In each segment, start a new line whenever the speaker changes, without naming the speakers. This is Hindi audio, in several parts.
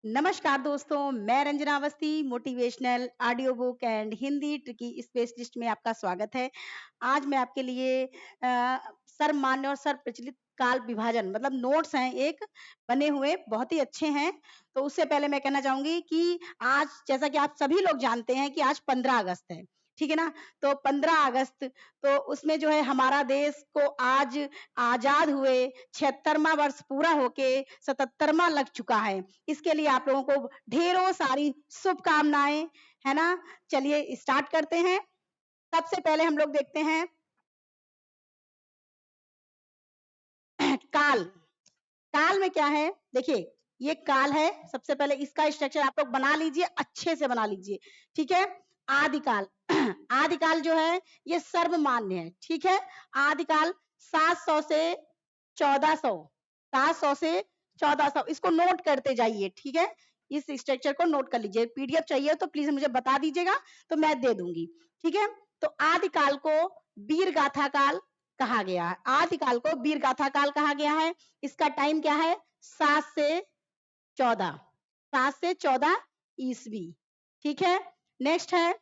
नमस्कार दोस्तों, मैं Ranjana Awasthi motivational audio book and Hindi tricky specialist में आपका स्वागत है। आज मैं आपके लिए सर्वमान्य और सर्वप्रचलित काल विभाजन मतलब नोट्स हैं एक बने हुए बहुत ही अच्छे हैं। तो उससे पहले मैं कहना चाहूंगी कि आज जैसा कि आप सभी लोग जानते हैं कि आज 15 अगस्त है, ठीक है ना। तो 15 अगस्त तो उसमें जो है हमारा देश को आज आजाद हुए 76वां वर्ष पूरा होके 77वां लग चुका है। इसके लिए आप लोगों को ढेरों सारी शुभकामनाएं, है ना। चलिए स्टार्ट करते हैं। सबसे पहले हम लोग देखते हैं काल। काल में क्या है, देखिए ये काल है। सबसे पहले इसका स्ट्रक्चर आप लोग बना लीजिए, अच्छे से बना लीजिए, ठीक है। आदिकाल आदिकाल जो है ये सर्वमान्य है, ठीक है। आदिकाल 700 से 1400, 700 से 1400, इसको नोट करते जाइए, ठीक है। इस स्ट्रक्चर को नोट कर लीजिए। पीडीएफ चाहिए तो प्लीज मुझे बता दीजिएगा तो मैं दे दूंगी, ठीक है। तो आदिकाल को वीर गाथा काल कहा गया है। आदिकाल को वीर गाथा काल कहा गया है। इसका टाइम क्या है, 7 से 14, 7 से 14 ईस्वी, ठीक है। नेक्स्ट है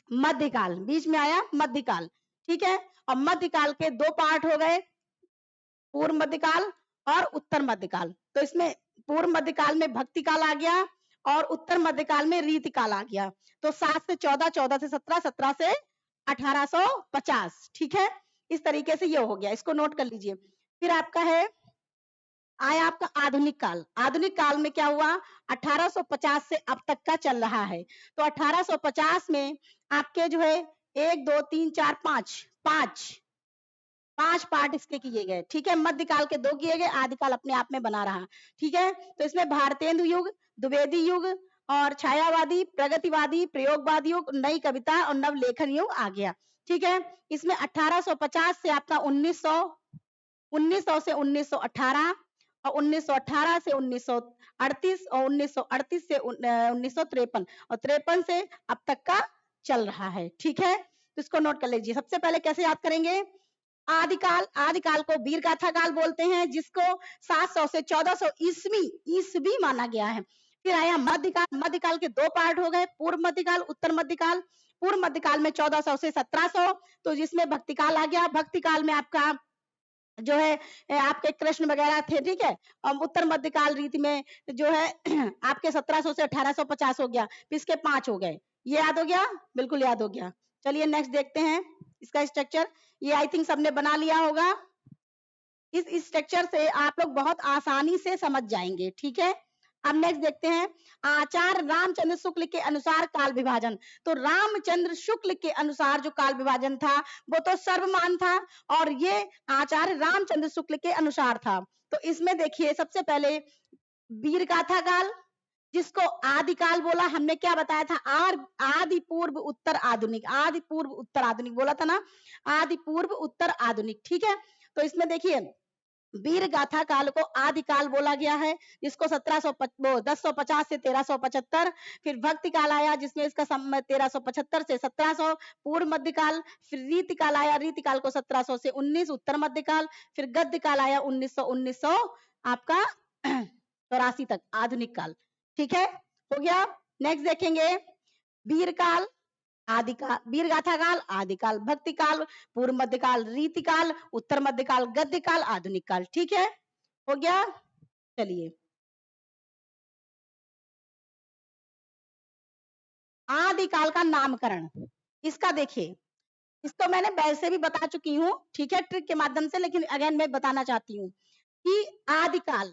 मध्यकाल, बीच में आया मध्यकाल, ठीक है। और मध्यकाल के दो पार्ट हो गए, पूर्व मध्यकाल और उत्तर मध्यकाल। तो इसमें पूर्व मध्यकाल में भक्ति काल आ गया और उत्तर मध्यकाल में रीति काल आ गया। तो 7 से 14, 14 से 17, 17 से 1850, ठीक है। इस तरीके से ये हो गया, इसको नोट कर लीजिए। फिर आपका है आया आपका आधुनिक काल। आधुनिक काल में क्या हुआ, 1850 से अब तक का चल रहा है। तो 1850 में आपके जो है 1 2 3 4 5 5 पार्ट इसके किए गए, ठीक है। मध्यकाल के 2 किए गए, आदिकाल अपने आप में बना रहा, ठीक है। तो इसमें भारतेंदु युग, द्विवेदी युग और छायावादी, प्रगतिवादी, प्रयोगवादी युग, नई कविता और नवलेखन युग आ गया, ठीक है। इसमें 1850 से आपका 1900, 1900 से 1918 और 1918 से 1938 और 1938 से 1953 और 53 से अब तक का चल रहा है, ठीक है। तो इसको नोट कर लीजिए। सबसे पहले कैसे याद करेंगे, आदिकाल, आदिकाल को वीर गाथा काल बोलते हैं, जिसको 700 से 1400 ईस्वी ईस्वी माना गया है। फिर आया मध्यकाल। मध्यकाल के 2 पार्ट हो गए, पूर्व मध्यकाल, उत्तर मध्यकाल। पूर्व मध्यकाल में 1400 से 1700, तो जिसमें भक्ति काल आ गया। भक्ति काल में आपका जो है आपके कृष्ण वगैरह थे, ठीक है। और उत्तर मध्यकाल रीति में जो है आपके 1700 से 1850 हो गया। फिर इसके 5 हो गए। ये याद हो गया, बिल्कुल याद हो गया। चलिए नेक्स्ट देखते हैं इसका स्ट्रक्चर। ये आई थिंक सबने बना लिया होगा। इस स्ट्रक्चर से आप लोग बहुत आसानी से समझ जाएंगे, ठीक है। अब नेक्स्ट देखते हैं आचार्य रामचंद्र शुक्ल के अनुसार काल विभाजन। तो रामचंद्र शुक्ल के अनुसार जो काल विभाजन था वो तो सर्वमान था और ये आचार्य रामचंद्र शुक्ल के अनुसार था। तो इसमें देखिए सबसे पहले वीर गाथा काल, जिसको आदि काल बोला। हमने क्या बताया था, आदि पूर्व उत्तर आधुनिक, आदि पूर्व उत्तर आधुनिक बोला था ना, आदि पूर्व उत्तर आधुनिक, ठीक है। तो इसमें देखिए वीर गाथा काल को आदि काल बोला गया है, जिसको 1050 से 1375। फिर भक्ति काल आया जिसमें इसका 1375 से 1700 पूर्व मध्यकाल। फिर रीति काल आया, रीति काल को 1700 से 19 उत्तर मध्यकाल। फिर गद्य काल आया 1900 आपका 84 तक आधुनिक काल, ठीक है, हो गया। नेक्स्ट देखेंगे वीर काल, आदिकाल, वीर गाथा काल, आदिकाल, भक्ति काल, पूर्व मध्यकाल, रीति काल, उत्तर मध्यकाल, गद्य काल, आधुनिक काल, ठीक है, हो गया। चलिए आदिकाल का नामकरण, इसका देखिए, इसको मैंने वैसे भी बता चुकी हूँ, ठीक है, ट्रिक के माध्यम से, लेकिन अगेन मैं बताना चाहती हूँ कि आदिकाल,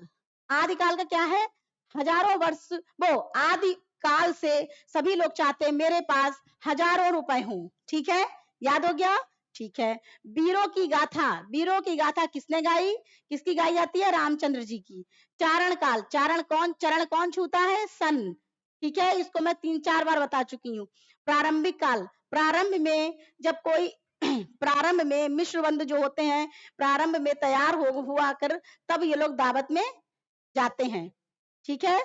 आदिकाल का क्या है, हजारों वर्ष, वो आदि काल से सभी लोग चाहते हैं मेरे पास हजारों रुपए हों, ठीक है, याद हो गया, ठीक है। वीरों की गाथा, वीरों की गाथा किसने गाई, किसकी गाई जाती है, रामचंद्र जी की। चारण काल, चारण कौन, चरण कौन छूता है, सन, ठीक है, इसको मैं 3 4 बार बता चुकी हूँ। प्रारंभिक काल, प्रारंभ में जब कोई प्रारंभ में मिश्रबंध जो होते हैं प्रारंभ में तैयार हुआ कर तब ये लोग दावत में जाते हैं, ठीक है।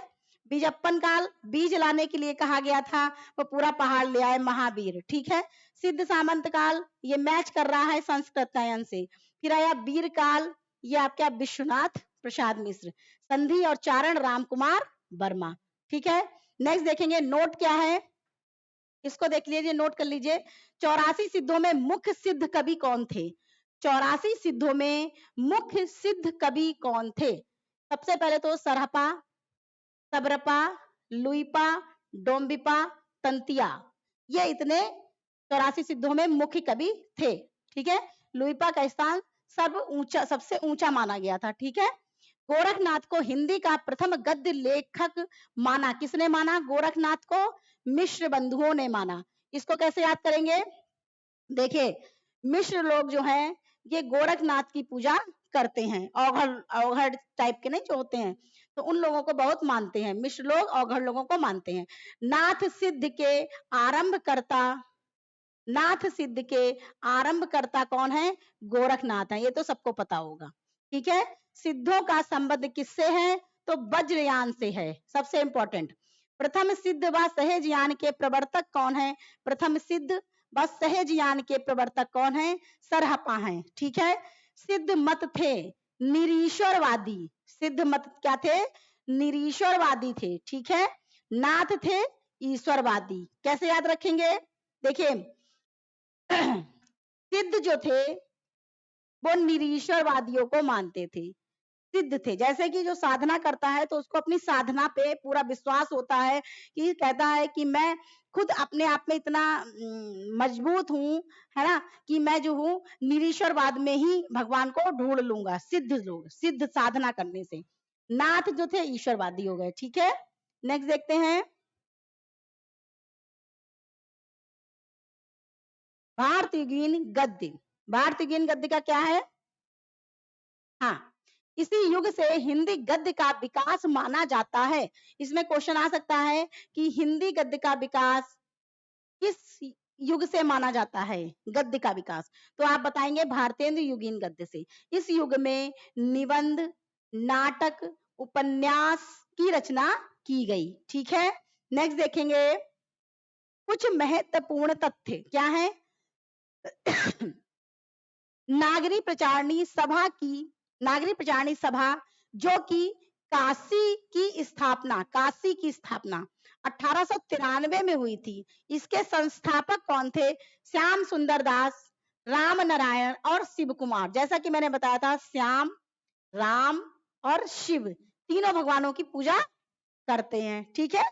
बीजप्पन काल, बीज लाने के लिए कहा गया था, वो पूरा पहाड़ ले आए महावीर, ठीक है। सिद्ध सामंत काल, ये मैच कर रहा है संस्कृत नयन से। फिर आया वीर काल, ये आपका विश्वनाथ प्रसाद मिश्र। संधि और चारण राम कुमार वर्मा, ठीक है। नेक्स्ट देखेंगे नोट क्या है, इसको देख लीजिए, नोट कर लीजिए। 84 सिद्धों में मुख्य सिद्ध कवि कौन थे? 84 सिद्धों में मुख्य सिद्ध कवि कौन थे? सबसे पहले तो सरहपा, सबरपा, लुइपा, डोम्बिपा, तंतिया, ये इतने 84 सिद्धों में मुख्य कवि थे। ठीक है। लुइपा का स्थान सबसे ऊंचा माना गया था। ठीक है। गोरखनाथ को हिंदी का प्रथम गद्य लेखक माना किसने माना? गोरखनाथ को मिश्र बंधुओं ने माना। इसको कैसे याद करेंगे? देखिए, मिश्र लोग जो हैं ये गोरखनाथ की पूजा करते हैं, औघड़ औघड़ टाइप के नहीं जो होते हैं, तो उन लोगों को बहुत मानते हैं। मिश्र लोग औघड़ लोगों को मानते हैं। नाथ सिद्ध के आरंभकर्ता, नाथ सिद्ध के आरंभकर्ता कौन है? गोरखनाथ है, ये तो सबको पता होगा। ठीक है। सिद्धों का संबंध किससे है? तो वज्रयान से है, सबसे इंपॉर्टेंट। प्रथम सिद्ध व सहजयान के प्रवर्तक कौन है? प्रथम सिद्ध व सहजयान के प्रवर्तक कौन है? सरहपा हैं। ठीक है। सिद्ध मत थे निरीश्वरवादी, सिद्ध मत क्या थे? निरीश्वरवादी थे। ठीक है। नाथ थे ईश्वरवादी। कैसे याद रखेंगे? देखिए, सिद्ध जो थे वो निरीश्वरवादियों को मानते थे, सिद्ध थे। जैसे कि जो साधना करता है तो उसको अपनी साधना पे पूरा विश्वास होता है, कि कहता है कि मैं खुद अपने आप में इतना मजबूत हूँ, है ना, कि मैं जो हूँ निरीश्वरवाद में ही भगवान को ढूंढ लूंगा। सिद्ध लोग, सिद्ध साधना करने से। नाथ जो थे ईश्वरवादी हो गए। ठीक है। नेक्स्ट देखते हैं, भारतीय गद्य। भारतीय गद्य का क्या है? हाँ, इसी युग से हिंदी गद्य का विकास माना जाता है। इसमें क्वेश्चन आ सकता है कि हिंदी गद्य का विकास किस युग से माना जाता है? गद्य का विकास, तो आप बताएंगे भारतेंद्र युगीन गद्य से। इस युग में निबंध, नाटक, उपन्यास की रचना की गई। ठीक है। नेक्स्ट देखेंगे, कुछ महत्वपूर्ण तथ्य क्या है? नागरी प्रचारणी सभा की, नागरी प्रचारणी सभा जो कि काशी की स्थापना 1893 में हुई थी। इसके संस्थापक कौन थे? श्याम सुंदर दास, राम नारायण और शिव कुमार। जैसा कि मैंने बताया था, श्याम, राम और शिव तीनों भगवानों की पूजा करते हैं। ठीक है।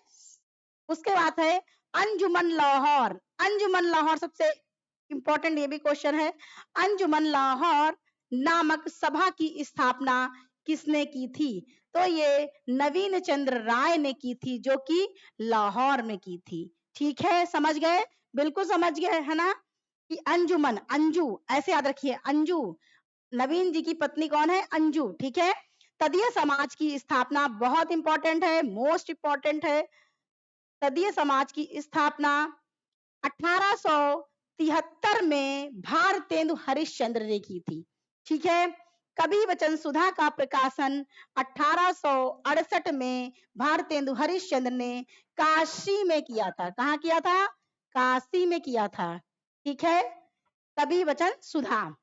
उसके बाद है अंजुमन लाहौर। अंजुमन लाहौर सबसे इंपॉर्टेंट, ये भी क्वेश्चन है। अंजुमन लाहौर नामक सभा की स्थापना किसने की थी? तो ये नवीन चंद्र राय ने की थी, जो कि लाहौर में की थी। ठीक है, समझ गए? बिल्कुल समझ गए, है ना, कि अंजुमन, अंजू ऐसे याद रखिए, अंजू। नवीन जी की पत्नी कौन है? अंजू। ठीक है। तदीय समाज की स्थापना बहुत इंपॉर्टेंट है, मोस्ट इंपॉर्टेंट है। तदीय समाज की स्थापना 1873 में भारतेंदु हरिश्चंद्र ने की थी। ठीक है। कवि वचन सुधा का प्रकाशन 1868 में भारतेंदु हरिश्चंद्र ने काशी में किया था। कहाँ किया था? काशी में किया था। ठीक है। कवि वचन सुधा।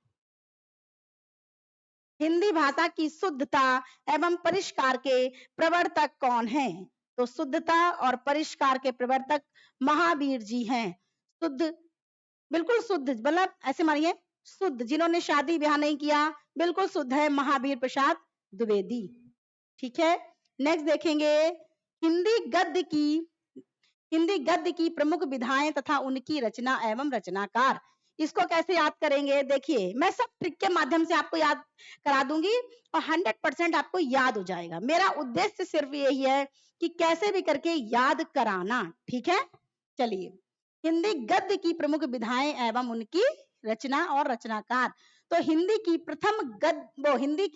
हिंदी भाषा की शुद्धता एवं परिष्कार के प्रवर्तक कौन है? तो शुद्धता और परिष्कार के प्रवर्तक महावीर जी हैं। शुद्ध, बिल्कुल शुद्ध, मतलब ऐसे मानिए शुद्ध, जिन्होंने शादी ब्याह नहीं किया, बिल्कुल शुद्ध है महावीर प्रसाद द्विवेदी। ठीक है। नेक्स्ट देखेंगे, हिंदी गद्य की, हिंदी गद्य की प्रमुख विधाएं तथा उनकी रचना एवं रचनाकार। इसको कैसे याद करेंगे? देखिए, मैं सब ट्रिक के माध्यम से आपको याद करा दूंगी और 100% आपको याद हो जाएगा। मेरा उद्देश्य सिर्फ यही है कि कैसे भी करके याद कराना। ठीक है। चलिए, हिंदी गद्य की प्रमुख विधाएं एवं उनकी रचना और रचनाकार। तो हिंदी की प्रथम गद्य, वो हिंदी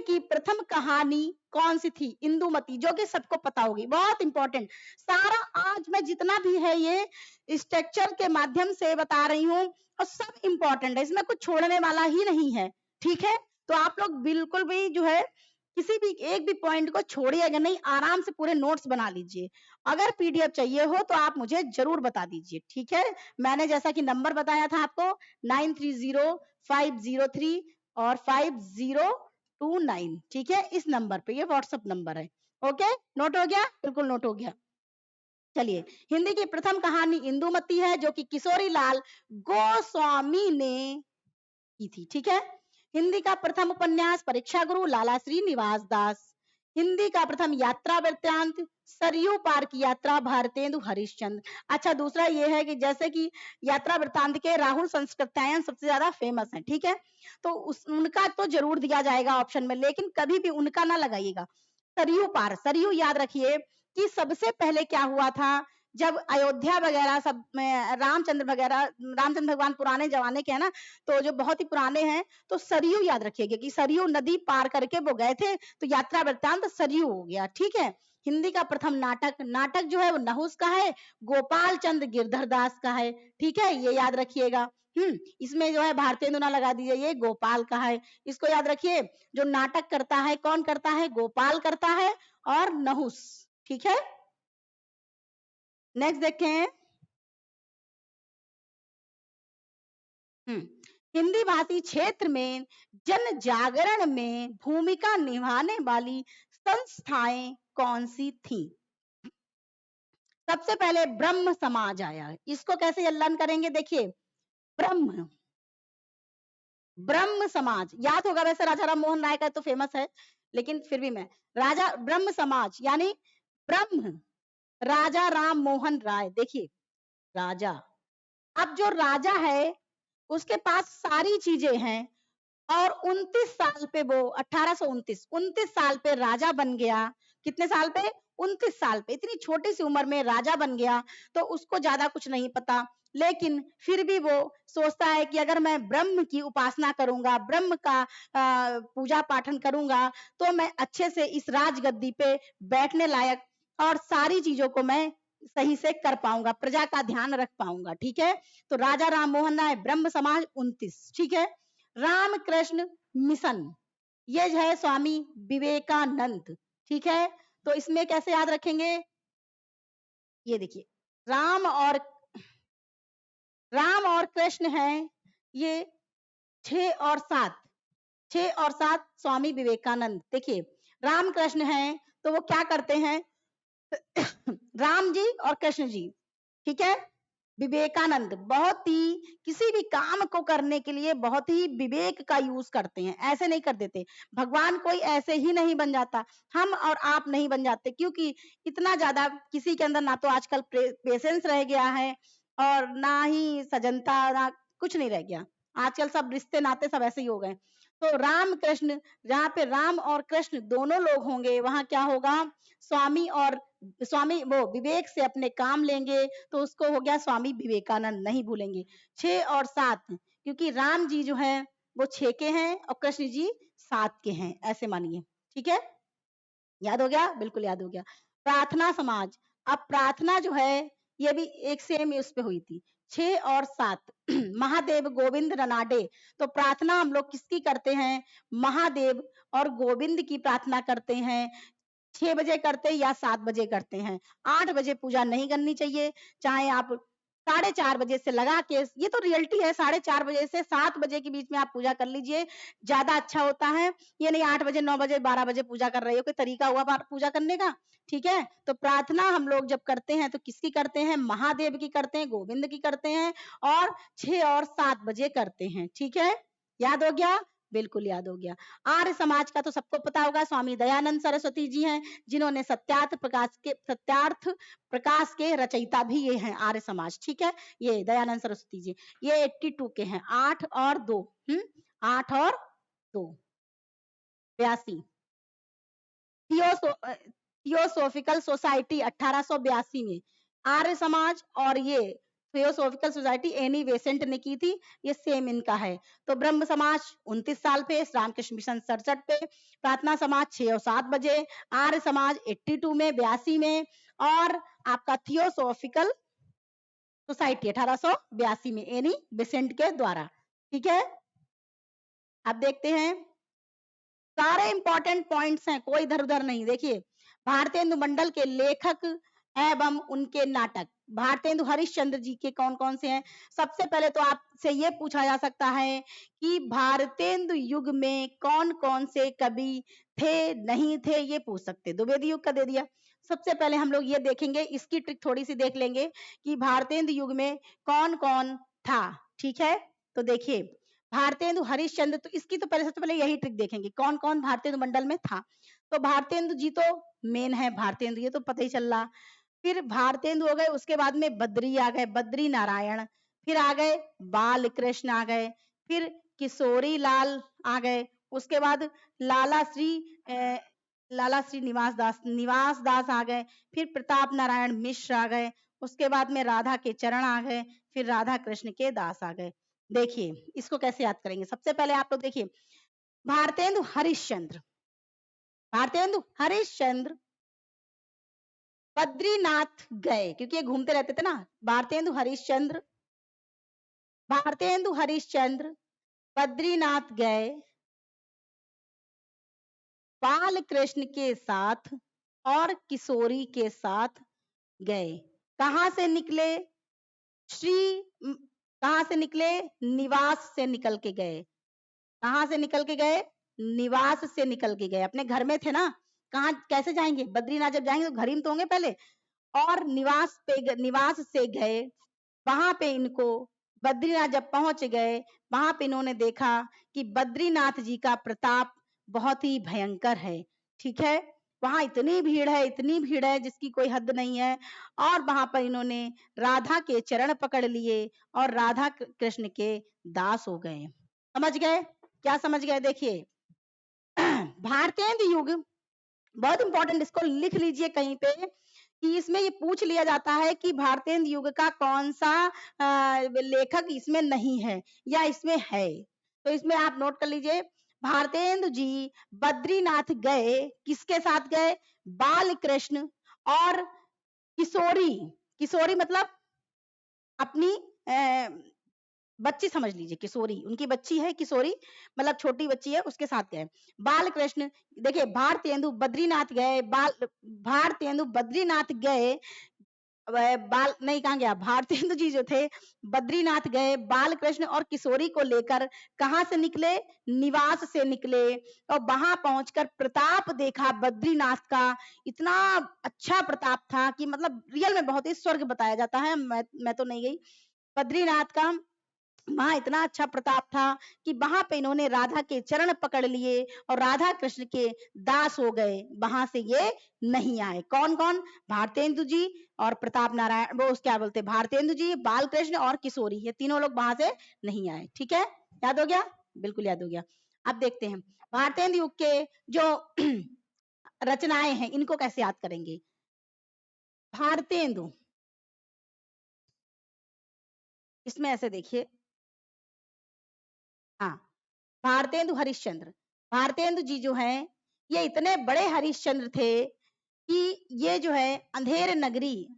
की प्रथम कहानी कौन सी थी? इंदुमती, जो कि सबको पता होगी, बहुत इंपॉर्टेंट। सारा आज मैं जितना भी है ये स्ट्रक्चर के माध्यम से बता रही हूँ और सब इंपॉर्टेंट है, इसमें कुछ छोड़ने वाला ही नहीं है। ठीक है। तो आप लोग बिल्कुल भी जो है किसी भी एक भी पॉइंट को छोड़िएगा नहीं, आराम से पूरे नोट्स बना लीजिए। अगर पीडीएफ चाहिए हो तो आप मुझे जरूर बता दीजिए। ठीक है। मैंने जैसा कि नंबर बताया था आपको 930503 और 5029। ठीक है। इस नंबर पे, ये व्हाट्सएप नंबर है, ओके, नोट हो गया, बिल्कुल नोट हो गया। चलिए, हिंदी की प्रथम कहानी इंदुमती है, जो कि किशोरी लाल गोस्वामी ने की थी। ठीक है। हिंदी का प्रथम उपन्यास परीक्षा गुरु लाला श्रीनिवास दास। हिंदी का प्रथम यात्रा वृत्तांत सरयू पार की यात्रा भारतेंदु हरिश्चंद्र। अच्छा, दूसरा ये है कि जैसे कि यात्रा वृत्तांत के राहुल संस्कृत्यायन सबसे ज्यादा फेमस है। ठीक है, तो उनका तो जरूर दिया जाएगा ऑप्शन में, लेकिन कभी भी उनका ना लगाइएगा। सरयू पार, सरयू याद रखिए कि सबसे पहले क्या हुआ था, जब अयोध्या वगैरह सब में रामचंद्र वगैरह, रामचंद्र भगवान पुराने जमाने के हैं ना, तो जो बहुत ही पुराने हैं, तो सरयू याद रखिएगा कि सरयू नदी पार करके वो गए थे, तो यात्रा वृत्तांत सरयू हो गया। ठीक है। हिंदी का प्रथम नाटक, नाटक जो है वो नहुस का है, गोपाल चंद्र गिरधर दास का है। ठीक है, ये याद रखिएगा। इसमें जो है भारतेंदु ना लगा दीजिए, ये गोपाल का है, इसको याद रखिए। जो नाटक करता है कौन करता है, गोपाल करता है और नहुस। ठीक है, नेक्स्ट देखें। हिंदी भाषी क्षेत्र में जन जागरण में भूमिका निभाने वाली संस्थाएं कौन सी थी? सबसे पहले ब्रह्म समाज आया, इसको कैसे लर्न करेंगे, देखिए ब्रह्म, ब्रह्म समाज याद होगा, वैसे राजा राम मोहन राय का तो फेमस है, लेकिन फिर भी मैं, राजा ब्रह्म समाज यानी ब्रह्म राजा राम मोहन राय। देखिए राजा, अब जो राजा है उसके पास सारी चीजें हैं, और 29 साल पे वो 1829 29 साल पे राजा बन गया। कितने साल पे, 29 साल पे, इतनी छोटी सी उम्र में राजा बन गया, तो उसको ज्यादा कुछ नहीं पता, लेकिन फिर भी वो सोचता है कि अगर मैं ब्रह्म की उपासना करूंगा, ब्रह्म का पूजा पाठन करूंगा, तो मैं अच्छे से इस राजगद्दी पे बैठने लायक और सारी चीजों को मैं सही से कर पाऊंगा, प्रजा का ध्यान रख पाऊंगा। ठीक है, तो राजा राम मोहन राय ब्रह्म समाज 29। ठीक है, रामकृष्ण मिशन, ये जो है स्वामी विवेकानंद। ठीक है, तो इसमें कैसे याद रखेंगे, ये देखिए राम और कृष्ण हैं, ये 6 और 7, 6 और 7 स्वामी विवेकानंद। देखिए राम कृष्ण हैं, तो वो क्या करते हैं राम जी और कृष्ण जी। ठीक है, विवेकानंद बहुत ही किसी भी काम को करने के लिए बहुत ही विवेक का यूज करते हैं, ऐसे नहीं कर देते। भगवान कोई ऐसे ही नहीं बन जाता, हम और आप नहीं बन जाते, क्योंकि इतना ज्यादा किसी के अंदर ना तो आजकल पेशेंस रह गया है, और ना ही सजनता, ना कुछ नहीं रह गया। आजकल सब रिश्ते नाते सब ऐसे ही हो गए। तो राम कृष्ण, जहाँ पे राम और कृष्ण दोनों लोग होंगे, वहां क्या होगा, स्वामी वो विवेक से अपने काम लेंगे, तो उसको हो गया स्वामी विवेकानंद, नहीं भूलेंगे। 6 और 7, क्योंकि राम जी जो है वो 6 के हैं और कृष्ण जी 7 के हैं, ऐसे मानिए। ठीक है, याद हो गया, बिल्कुल याद हो गया। प्रार्थना समाज, अब प्रार्थना जो है ये भी एक सेम उस पे हुई थी, 6 और 7 महादेव गोविंद रनाडे। तो प्रार्थना हम लोग किसकी करते हैं, महादेव और गोविंद की प्रार्थना करते हैं। 6 बजे करते हैं या 7 बजे करते हैं, 8 बजे पूजा नहीं करनी चाहिए, चाहे आप 4:30 बजे से लगा के, ये तो रियलिटी है, 4:30 बजे से 7 बजे के बीच में आप पूजा कर लीजिए, ज्यादा अच्छा होता है। ये नहीं 8 बजे 9 बजे 12 बजे पूजा कर रहे हो, कोई तरीका हुआ पूजा करने का। ठीक है, तो प्रार्थना हम लोग जब करते हैं तो किसकी करते हैं, महादेव की करते हैं, गोविंद की करते हैं, और 6 और 7 बजे करते हैं। ठीक है, याद हो गया, बिल्कुल याद हो गया। आर्य समाज का तो सबको पता होगा, स्वामी दयानंद सरस्वती जी हैं, जिन्होंने सत्यार्थ प्रकाश के रचयिता भी ये हैं, आर्य समाज। ठीक है, ये दयानंद सरस्वती जी, ये 82 के हैं, 8 और 2, 8 और 2, 82। थियोसोफिकल सोसाइटी 1882 में आर्य समाज, और ये थियोसोफिकल सोसाइटी एनी बेसेंट ने की थी, ये सेम इनका है। तो ब्रह्म समाज 29 साल पे, रामकृष्ण मिशन 67 पे, प्रार्थना समाज 6 और 7 बजे, आर्य समाज 82 में, 82 में, और आपका थियोसोफिकल सोसाइटी 1882 में एनी बेसेंट के द्वारा। ठीक है, अब देखते हैं, सारे इंपॉर्टेंट पॉइंट्स हैं, कोई इधर उधर नहीं। देखिए भारतेंदु मंडल के लेखक एवं उनके नाटक, भारतेंदु हरिश्चंद्र जी के कौन कौन से हैं। सबसे पहले तो आपसे ये पूछा जा सकता है कि भारतेंदु युग में कौन कौन से कवि थे नहीं थे ये पूछ सकते, द्विवेदी युग का दे दिया। सबसे पहले हम लोग ये देखेंगे, इसकी ट्रिक थोड़ी सी देख लेंगे कि भारतेंदु युग में कौन कौन था। ठीक है, तो देखिए भारतेंदु हरिश्चंद्र, तो इसकी तो पहले सबसे पहले यही ट्रिक देखेंगे कौन कौन भारतेंदु मंडल में था। तो भारतेंदु जी तो मेन है, भारतेंदु ये तो पता ही चल रहा। फिर भारतेंदु हो गए, उसके बाद में बद्री आ गए, बद्री नारायण, फिर आ गए बाल कृष्ण आ गए, फिर किशोरी लाल आ गए, उसके बाद लाला श्री लाला श्री निवास दास आ गए, फिर प्रताप नारायण मिश्र आ गए, उसके बाद में राधा के चरण आ गए, फिर राधा कृष्ण के दास आ गए। देखिए इसको कैसे याद करेंगे, सबसे पहले आप लोग देखिए भारतेंदु हरिश्चंद्र, भारतेंदु हरिश्चंद्र बद्रीनाथ गए, क्योंकि ये घूमते रहते थे ना। भारतेंदु हरिश्चंद्र, भारतेंदु हरिश्चंद्र बद्रीनाथ गए बाल कृष्ण के साथ और किशोरी के साथ गए। कहां से निकले? श्री कहां से निकले? निवास से निकल के गए। कहां से निकल के गए? निवास से निकल के गए। अपने घर में थे ना, कहां कैसे जाएंगे? बद्रीनाथ जब जाएंगे तो घर ही में तो होंगे पहले, और निवास से गए। वहां पे इनको बद्रीनाथ जब पहुंच गए, वहां पे इन्होंने देखा कि बद्रीनाथ जी का प्रताप बहुत ही भयंकर है। ठीक है, वहां इतनी भीड़ है जिसकी कोई हद नहीं है। और वहां पर इन्होंने राधा के चरण पकड़ लिए और राधा कृष्ण के दास हो गए। समझ गए? क्या समझ गए? देखिए भारतेंदु युग बहुत इंपॉर्टेंट, इसको लिख लीजिए कहीं पे कि इसमें ये पूछ लिया जाता है कि भारतेंदु युग का कौन सा लेखक इसमें नहीं है या इसमें है। तो इसमें आप नोट कर लीजिए, भारतेंदु जी बद्रीनाथ गए, किसके साथ गए? बाल कृष्ण और किशोरी। किशोरी मतलब अपनी बच्ची समझ लीजिए, किशोरी उनकी बच्ची है, किशोरी मतलब छोटी बच्ची है, उसके साथ गए। बाल कृष्ण, देखिए भारतेंदु बद्रीनाथ गए, भारतेंदु बद्रीनाथ गए, बाल नहीं, कहाँ गया? भारतेंदु जी जो थे बद्रीनाथ गए, बाल कृष्ण और किशोरी को लेकर कहां से निकले? निवास से निकले, और वहां पहुंचकर प्रताप देखा बद्रीनाथ का। इतना अच्छा प्रताप था कि मतलब रियल में बहुत ही स्वर्ग बताया जाता है। मैं तो नहीं गई बद्रीनाथ का, वहां इतना अच्छा प्रताप था कि वहां पे इन्होंने राधा के चरण पकड़ लिए और राधा कृष्ण के दास हो गए। वहां से ये नहीं आए। कौन कौन? भारतेंदु जी और प्रताप नारायण, वो क्या बोलते, भारतेंदु जी, बाल कृष्ण और किशोरी, ये तीनों लोग वहां से नहीं आए। ठीक है, याद हो गया? बिल्कुल याद हो गया। अब देखते हैं भारतेंदु युग के जो रचनाएं हैं इनको कैसे याद करेंगे। भारतेंदु, इसमें ऐसे देखिए, हाँ, भारतेंदु हरिश्चंद्र, भारतेंदु जी जो हैं ये इतने बड़े हरिश्चंद्र थे कि ये जो है अंधेर नगरी,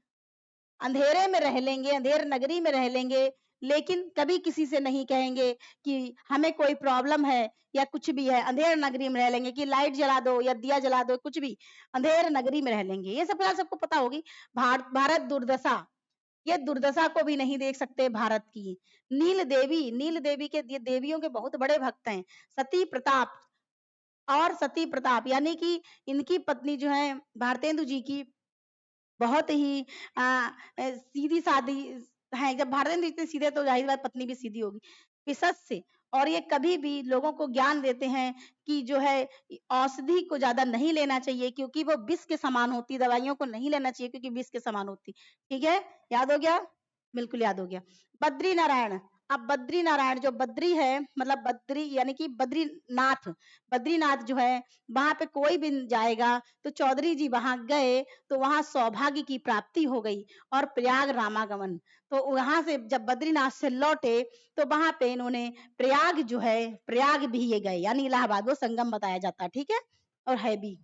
अंधेरे में रह लेंगे, अंधेर नगरी में रह लेंगे, लेकिन कभी किसी से नहीं कहेंगे कि हमें कोई प्रॉब्लम है या कुछ भी है। अंधेर नगरी में रह लेंगे कि लाइट जला दो या दिया जला दो, कुछ भी, अंधेर नगरी में रह लेंगे। ये सब बात सबको पता होगी। भारत दुर्दशा, ये दुर्दशा को भी नहीं देख सकते भारत की। नील देवी के, ये देवियों के बहुत बड़े भक्त हैं। सती प्रताप, और सती प्रताप यानी कि इनकी पत्नी जो है भारतेंदु जी की बहुत ही सीधी सादी है। जब भारतेंदु इतने सीधे तो जाहिर बात पत्नी भी सीधी होगी, विशेष से। और ये कभी भी लोगों को ज्ञान देते हैं कि जो है औषधि को ज्यादा नहीं लेना चाहिए क्योंकि वो विष के समान होती, दवाइयों को नहीं लेना चाहिए क्योंकि विष के समान होती। ठीक है, याद हो गया? बिल्कुल याद हो गया। बद्री नारायण, अब बद्री नारायण जो बद्री है मतलब बद्री यानी कि बद्रीनाथ, बद्रीनाथ जो है वहां पे कोई भी जाएगा तो चौधरी जी वहां गए तो वहां सौभाग्य की प्राप्ति हो गई और प्रयाग रामागमन। तो वहां से जब बद्रीनाथ से लौटे तो वहां पे इन्होंने प्रयाग जो है, प्रयाग भी ये गए यानी इलाहाबाद, वो संगम बताया जाता है। ठीक है, और है भी।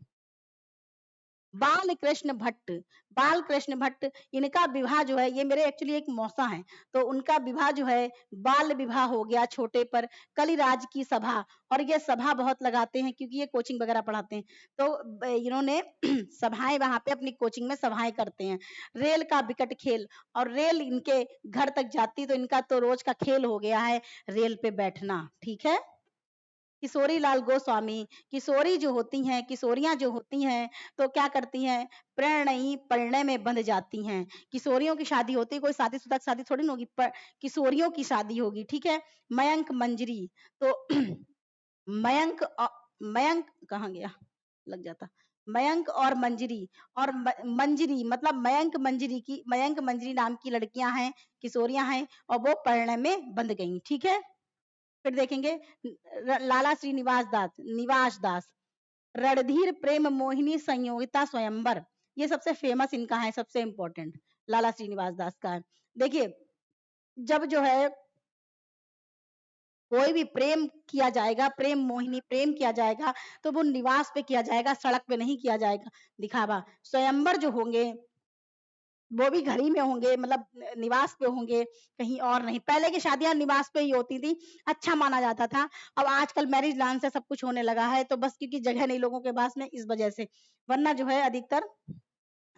बाल कृष्ण भट्ट, बाल कृष्ण भट्ट, इनका विवाह जो है, ये मेरे एक्चुअली एक मौसा है, तो उनका विवाह जो है बाल विवाह हो गया छोटे पर, कलिराज की सभा। और ये सभा बहुत लगाते हैं क्योंकि ये कोचिंग वगैरह पढ़ाते हैं, तो इन्होंने सभाएं वहां पे अपनी कोचिंग में सभाएं करते हैं। रेल का विकट खेल, और रेल इनके घर तक जाती तो इनका तो रोज का खेल हो गया है रेल पे बैठना। ठीक है, किशोरी लाल गोस्वामी, किशोरी जो होती हैं, किशोरियां जो होती हैं तो क्या करती हैं, प्रणयी परिणय में बंध जाती हैं। किशोरियों की शादी होती है, कोई शादीशुदा की शादी थोड़ी ना होगी, पर किशोरियों की शादी होगी, ठीक है। मयंक मंजरी, तो मयंक मयंक कहाँ गया, लग जाता, मयंक और मंजरी, और मंजरी मतलब मयंक मंजरी नाम की लड़कियां हैं, किशोरियां हैं, और वो परिणय में बंध गई, ठीक है। फिर देखेंगे लाला श्रीनिवास दास, निवास दास, रणधीर प्रेम मोहिनी संयोगिता स्वयंवर, ये सबसे फेमस इनका है, सबसे इंपॉर्टेंट लाला श्रीनिवास दास का है। देखिए जब जो है कोई भी प्रेम किया जाएगा, प्रेम मोहिनी प्रेम किया जाएगा, तो वो निवास पे किया जाएगा, सड़क पे नहीं किया जाएगा दिखावा। स्वयंवर जो होंगे वो भी घर ही में होंगे, मतलब निवास पे होंगे, कहीं और नहीं। पहले की शादियां निवास पे ही होती थी, अच्छा माना जाता था। अब आजकल मैरिज लॉन से सब कुछ होने लगा है, तो बस क्योंकि जगह नहीं लोगों के पास में, इस वजह से, वरना जो है अधिकतर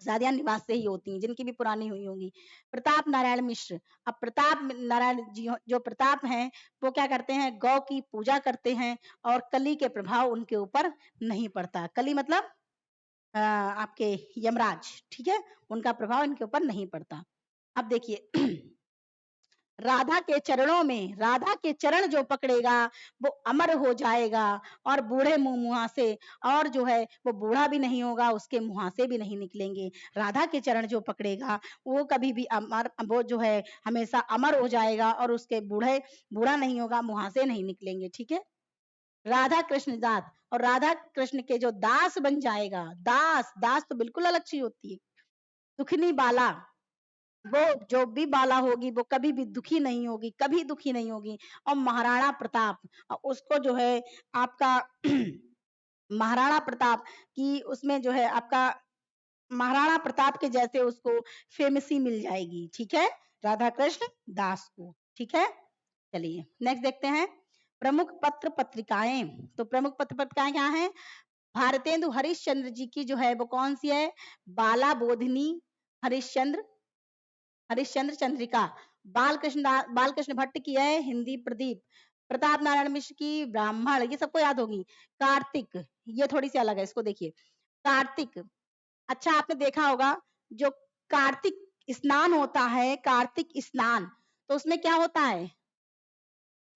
शादियां निवास से ही होती हैं, जिनकी भी पुरानी हुई होंगी। प्रताप नारायण मिश्र, अब प्रताप नारायण जी जो प्रताप हैं वो क्या करते हैं, गौ की पूजा करते हैं, और कली के प्रभाव उनके ऊपर नहीं पड़ता। कली मतलब आपके यमराज, ठीक है, उनका प्रभाव इनके ऊपर नहीं पड़ता। अब देखिए राधा के चरणों में, राधा के चरण जो पकड़ेगा वो अमर हो जाएगा, और बूढ़े मुंह से, और जो है वो बूढ़ा भी नहीं होगा, उसके मुंह से भी नहीं निकलेंगे। राधा के चरण जो पकड़ेगा वो कभी भी अमर, वो जो है हमेशा अमर हो जाएगा, और उसके बूढ़ा नहीं होगा, मुंह से नहीं निकलेंगे, ठीक है। राधा कृष्ण दास, और राधा कृष्ण के जो दास बन जाएगा, दास, दास तो बिल्कुल अलग चीज होती है। दुखनी बाला, वो जो भी बाला होगी वो कभी भी दुखी नहीं होगी, कभी दुखी नहीं होगी। और महाराणा प्रताप, उसको जो है आपका महाराणा प्रताप की उसमें जो है आपका महाराणा प्रताप के जैसे उसको फेमसी मिल जाएगी, ठीक है, राधा कृष्ण दास को, ठीक है। चलिए नेक्स्ट देखते हैं, प्रमुख पत्र पत्रिकाएं। तो प्रमुख पत्र पत्रिकाएं क्या है, भारतेंदु हरिश्चंद्र जी की जो है वो कौन सी है, बाला बोधिनी हरिश्चंद्र, हरिश्चंद्र चंद्रिका। बालकृष्ण भट्ट की है हिंदी प्रदीप। प्रताप नारायण मिश्र की ब्राह्मण, ये सबको याद होगी। कार्तिक, ये थोड़ी सी अलग है, इसको देखिए। कार्तिक, अच्छा आपने देखा होगा जो कार्तिक स्नान होता है, कार्तिक स्नान, तो उसमें क्या होता है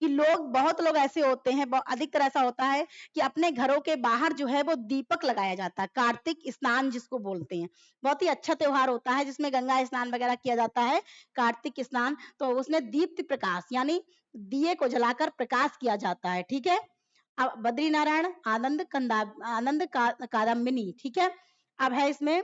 कि लोग, बहुत लोग ऐसे होते हैं, अधिकतर ऐसा होता है कि अपने घरों के बाहर जो है वो दीपक लगाया जाता है, कार्तिक स्नान जिसको बोलते हैं। बहुत ही अच्छा त्योहार होता है जिसमें गंगा स्नान वगैरह किया जाता है, कार्तिक स्नान। तो उसमें दीप्ति प्रकाश यानी दिए को जलाकर प्रकाश किया जाता है, ठीक है। अब बद्री नारायण आनंद कादम्बिनी, ठीक है। अब है इसमें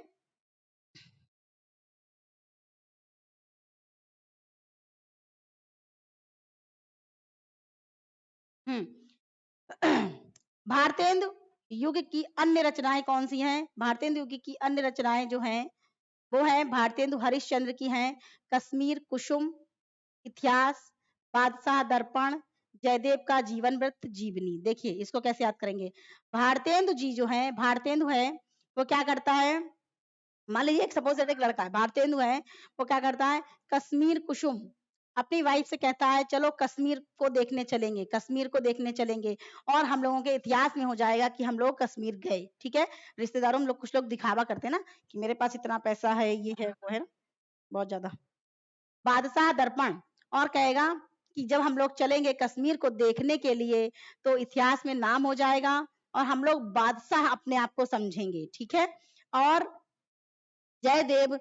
भारतेंदु युग की अन्य रचनाएं कौन सी हैं, भारतेंदु युग की अन्य रचनाएं जो हैं वो है भारतेंदु हरिश्चंद्र की हैं, कश्मीर कुसुम, इतिहास, बादशाह दर्पण, जयदेव का जीवन वृत्त जीवनी। देखिए इसको कैसे याद करेंगे, भारतेंदु जी जो है, भारतेंदु है वो क्या करता है, मान लीजिए एक सपोज एक लड़का है, भारतेंदु है, वो क्या करता है, कश्मीर कुसुम, अपनी वाइफ से कहता है चलो कश्मीर को देखने चलेंगे, कश्मीर को देखने चलेंगे, और हम लोगों के इतिहास में हो जाएगा कि हम लोग कश्मीर गए, ठीक है। रिश्तेदारों में लोग, कुछ लोग दिखावा करते हैं ना कि मेरे पास इतना पैसा है, ये है वो है ना, बहुत ज्यादा। बादशाह दर्पण, और कहेगा कि जब हम लोग चलेंगे कश्मीर को देखने के लिए तो इतिहास में नाम हो जाएगा, और हम लोग बादशाह अपने आप को समझेंगे, ठीक है। और जयदेव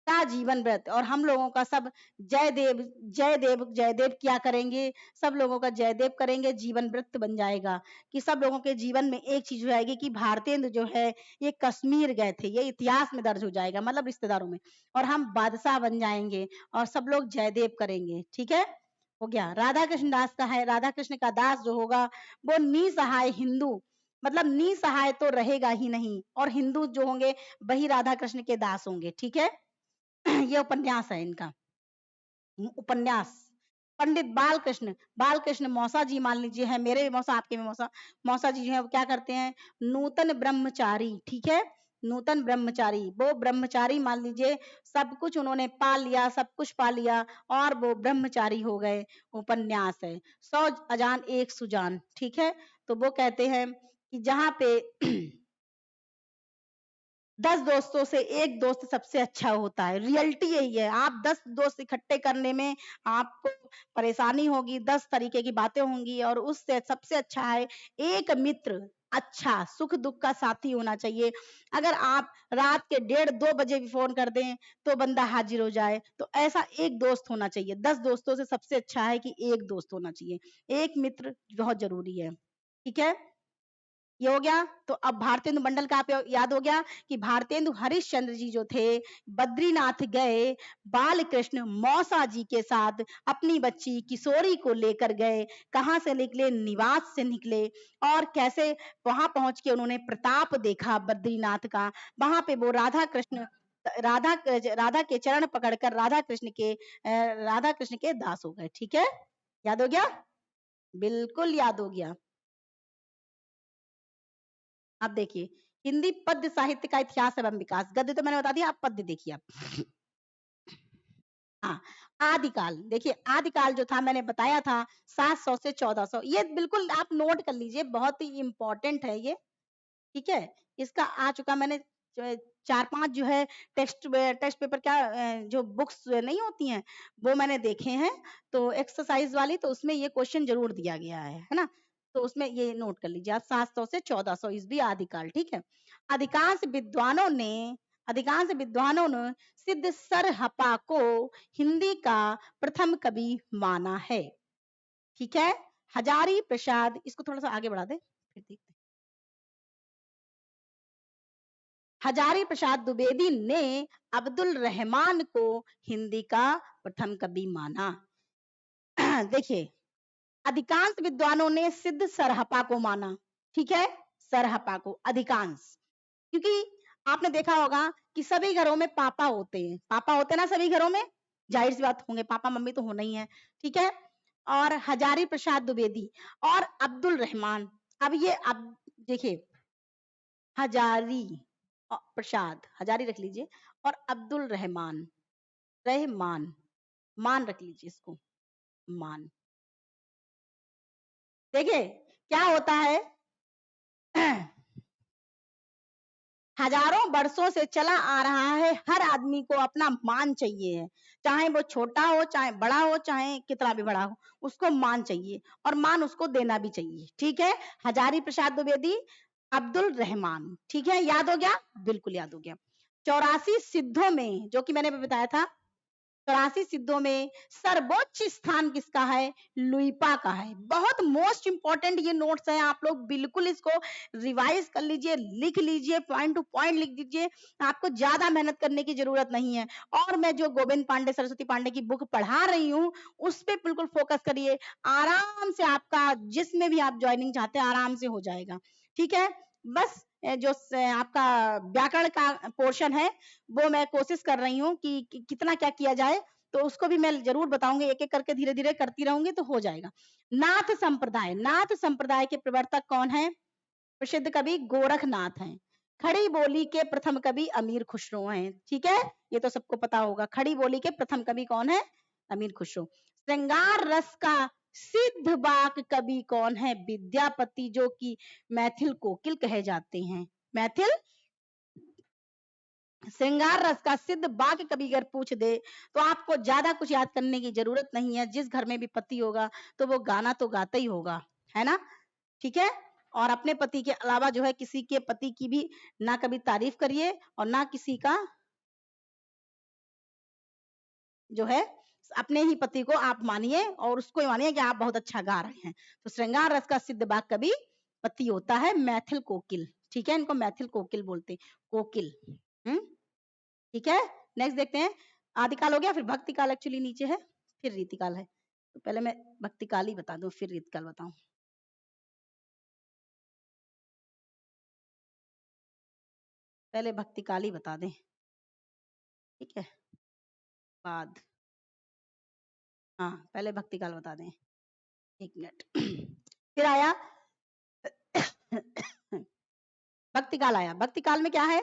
का जीवन व्रत, और हम लोगों का सब जयदेव जयदेव जयदेव क्या करेंगे, सब लोगों का जयदेव करेंगे, जीवन व्रत बन जाएगा कि सब लोगों के जीवन में एक चीज हो जाएगी कि भारतेंदु जो है ये कश्मीर गए थे, ये इतिहास में दर्ज हो जाएगा, मतलब रिश्तेदारों में, और हम बादशाह बन जाएंगे, और सब लोग जयदेव करेंगे, ठीक है। हो गया। राधा कृष्ण दास का है, राधा कृष्ण का दास जो होगा वो निसहाय हिंदू, मतलब निसहाय तो रहेगा ही नहीं, और हिंदू जो होंगे वही राधा कृष्ण के दास होंगे, ठीक है। ये उपन्यास है इनका, उपन्यास। पंडित बालकृष्ण, बालकृष्ण मौसा जी मान लीजिए है, मेरे भी मौसा आपके भी मौसा, मौसा जी जो है वो क्या करते हैं, नूतन ब्रह्मचारी, ठीक है, नूतन ब्रह्मचारी, वो ब्रह्मचारी मान लीजिए, सब कुछ उन्होंने पा लिया, सब कुछ पा लिया, और वो ब्रह्मचारी हो गए, उपन्यास है। 100 अजान एक सुजान, ठीक है। तो वो कहते हैं कि जहां पे 10 दोस्तों से एक दोस्त सबसे अच्छा होता है। रियलिटी यही है। आप 10 दोस्त इकट्ठे करने में आपको परेशानी होगी, 10 तरीके की बातें होंगी और उससे सबसे अच्छा है एक मित्र, अच्छा सुख दुख का साथी होना चाहिए। अगर आप रात के 1:30-2 बजे भी फोन कर दें तो बंदा हाजिर हो जाए, तो ऐसा एक दोस्त होना चाहिए। 10 दोस्तों से सबसे अच्छा है कि एक दोस्त होना चाहिए। एक मित्र बहुत जरूरी है। ठीक है, ये हो गया। तो अब भारतेंदु मंडल का आप याद हो गया कि भारतेंदु हरिश्चंद्र जी जो थे बद्रीनाथ गए, बाल कृष्ण मौसा जी के साथ अपनी बच्ची किशोरी को लेकर गए। कहाँ से निकले? निवास से निकले। और कैसे वहां पहुंच के उन्होंने प्रताप देखा बद्रीनाथ का। वहां पे वो राधा कृष्ण राधा राधा के चरण पकड़कर राधा कृष्ण के दास हो गए। ठीक है, याद हो गया? बिल्कुल याद हो गया। अब देखिए, हिंदी पद्य साहित्य का इतिहास एवं विकास। गद्य तो मैंने बता दिया, अब पद्य देखिए आप। हाँ, आदिकाल। देखिए आदिकाल जो था मैंने बताया था 700 से 1400। ये बिल्कुल आप नोट कर लीजिए, बहुत ही इंपॉर्टेंट है ये। ठीक है, इसका आ चुका मैंने 4-5 जो है टेस्ट पेपर का जो बुक्स नहीं होती हैं वो मैंने देखे हैं, तो एक्सरसाइज वाली, तो उसमें ये क्वेश्चन जरूर दिया गया है ना। तो उसमें ये नोट कर लीजिए आप, 700 से 1400 ईस्वी आदिकाल। ठीक है, अधिकांश विद्वानों ने अधिकांश विद्वानों ने सिद्ध सरहपा को हिंदी का प्रथम कवि माना है। ठीक है, हजारी प्रसाद, इसको थोड़ा सा आगे बढ़ा दे फिर देखते हैं। हजारी प्रसाद द्विवेदी ने अब्दुल रहमान को हिंदी का प्रथम कवि माना। देखिए, अधिकांश विद्वानों ने सिद्ध सरहपा को माना। ठीक है, सरहपा को अधिकांश, क्योंकि आपने देखा होगा कि सभी घरों में पापा होते हैं। पापा होते हैं ना सभी घरों में, जाहिर सी बात होंगे, पापा मम्मी तो होना ही है। ठीक है, और हजारी प्रसाद द्विवेदी और अब्दुल रहमान। अब देखिए, हजारी प्रसाद, हजारी रख लीजिए, और अब्दुल रहमान, रहमान, मान रख लीजिए इसको, मान। देखिए क्या होता है, हजारों वर्षों से चला आ रहा है, हर आदमी को अपना मान चाहिए है। चाहे वो छोटा हो, चाहे बड़ा हो, चाहे कितना भी बड़ा हो, उसको मान चाहिए और मान उसको देना भी चाहिए। ठीक है, हजारी प्रसाद द्विवेदी, अब्दुल रहमान। ठीक है, याद हो गया? बिल्कुल याद हो गया। 84 सिद्धों में, जो कि मैंने बताया था, 84 सिद्धों में सर्वोच्च स्थान किसका है? लुइपा का है। बहुत मोस्ट इंपॉर्टेंट ये नोट्स है, आप लोग बिल्कुल इसको रिवाइज कर लीजिए, लिख लीजिए, पॉइंट टू पॉइंट लिख दीजिए। आपको ज्यादा मेहनत करने की जरूरत नहीं है। और मैं जो गोविंद पांडे, सरस्वती पांडे की बुक पढ़ा रही हूँ उस पर बिल्कुल फोकस करिए, आराम से आपका जिसमें भी आप ज्वाइनिंग चाहते हैं आराम से हो जाएगा। ठीक है, बस जो आपका व्याकरण का पोर्शन है वो मैं कोशिश कर रही हूँ कि कितना क्या किया जाए, तो उसको भी मैं जरूर बताऊंगी, एक एक करके धीरे धीरे करती रहूंगी तो हो जाएगा। नाथ संप्रदाय, नाथ संप्रदाय के प्रवर्तक कौन है? प्रसिद्ध कवि गोरखनाथ हैं। खड़ी बोली के प्रथम कवि अमीर खुसरो हैं। ठीक है, ये तो सबको पता होगा, खड़ी बोली के प्रथम कवि कौन है? अमीर खुसरो। श्रृंगार रस का सिद्ध बाक कवि कौन है? विद्यापति, जो कि मैथिल कोकिल कहे जाते हैं। मैथिल श्रृंगार रस का सिद्ध बाक कवि अगर पूछ दे तो आपको ज्यादा कुछ याद करने की जरूरत नहीं है। जिस घर में भी पति होगा तो वो गाना तो गाता ही होगा, है ना। ठीक है, और अपने पति के अलावा जो है किसी के पति की भी ना कभी तारीफ करिए और ना किसी का जो है, अपने ही पति को आप मानिए और उसको ही मानिए कि आप बहुत अच्छा गा रहे हैं। तो श्रृंगार रस का सिद्ध बाक कवि पति होता है मैथिल कोकिल। ठीक है, इनको मैथिल कोकिल बोलते, कोकिल। हम्म, ठीक है, नेक्स्ट देखते हैं। आदिकाल हो गया, फिर भक्ति काल एक्चुअली नीचे है, फिर रीतिकाल है। तो पहले मैं भक्ति काल ही बता दूं फिर रीतिकाल बताऊं। पहले भक्ति काल ही बता दें, ठीक है, बाद। हाँ, पहले भक्ति काल बता दें, एक मिनट। फिर आया भक्ति काल आया। भक्ति काल में क्या है?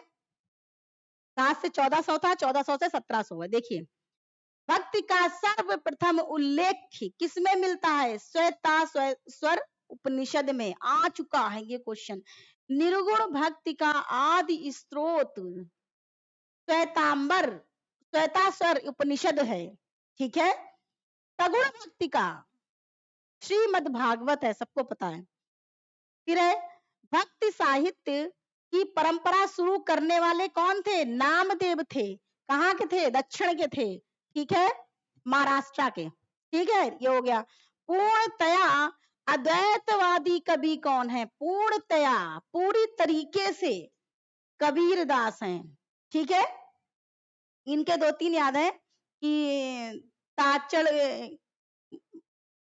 7 से 1400 था, 1400 से 1700 है। देखिए, भक्ति का सर्वप्रथम उल्लेख किसमें मिलता है? स्वर उपनिषद में आ चुका है ये क्वेश्चन। निर्गुण भक्ति का आदि स्रोत श्वेतांबर श्वेताश्वर उपनिषद है, ठीक है। सगुण भक्ति का श्रीमद् भागवत है, सबको पता है। फिर है भक्ति साहित्य की परंपरा शुरू करने वाले कौन थे? नामदेव थे। कहाँ के थे? दक्षिण के थे, ठीक है, महाराष्ट्र के, ठीक है। ये हो गया। पूर्णतया अद्वैतवादी कवि कौन है? पूर्णतया, पूरी तरीके से कबीरदास हैं, ठीक है। इनके दो तीन याद है कि ताचड़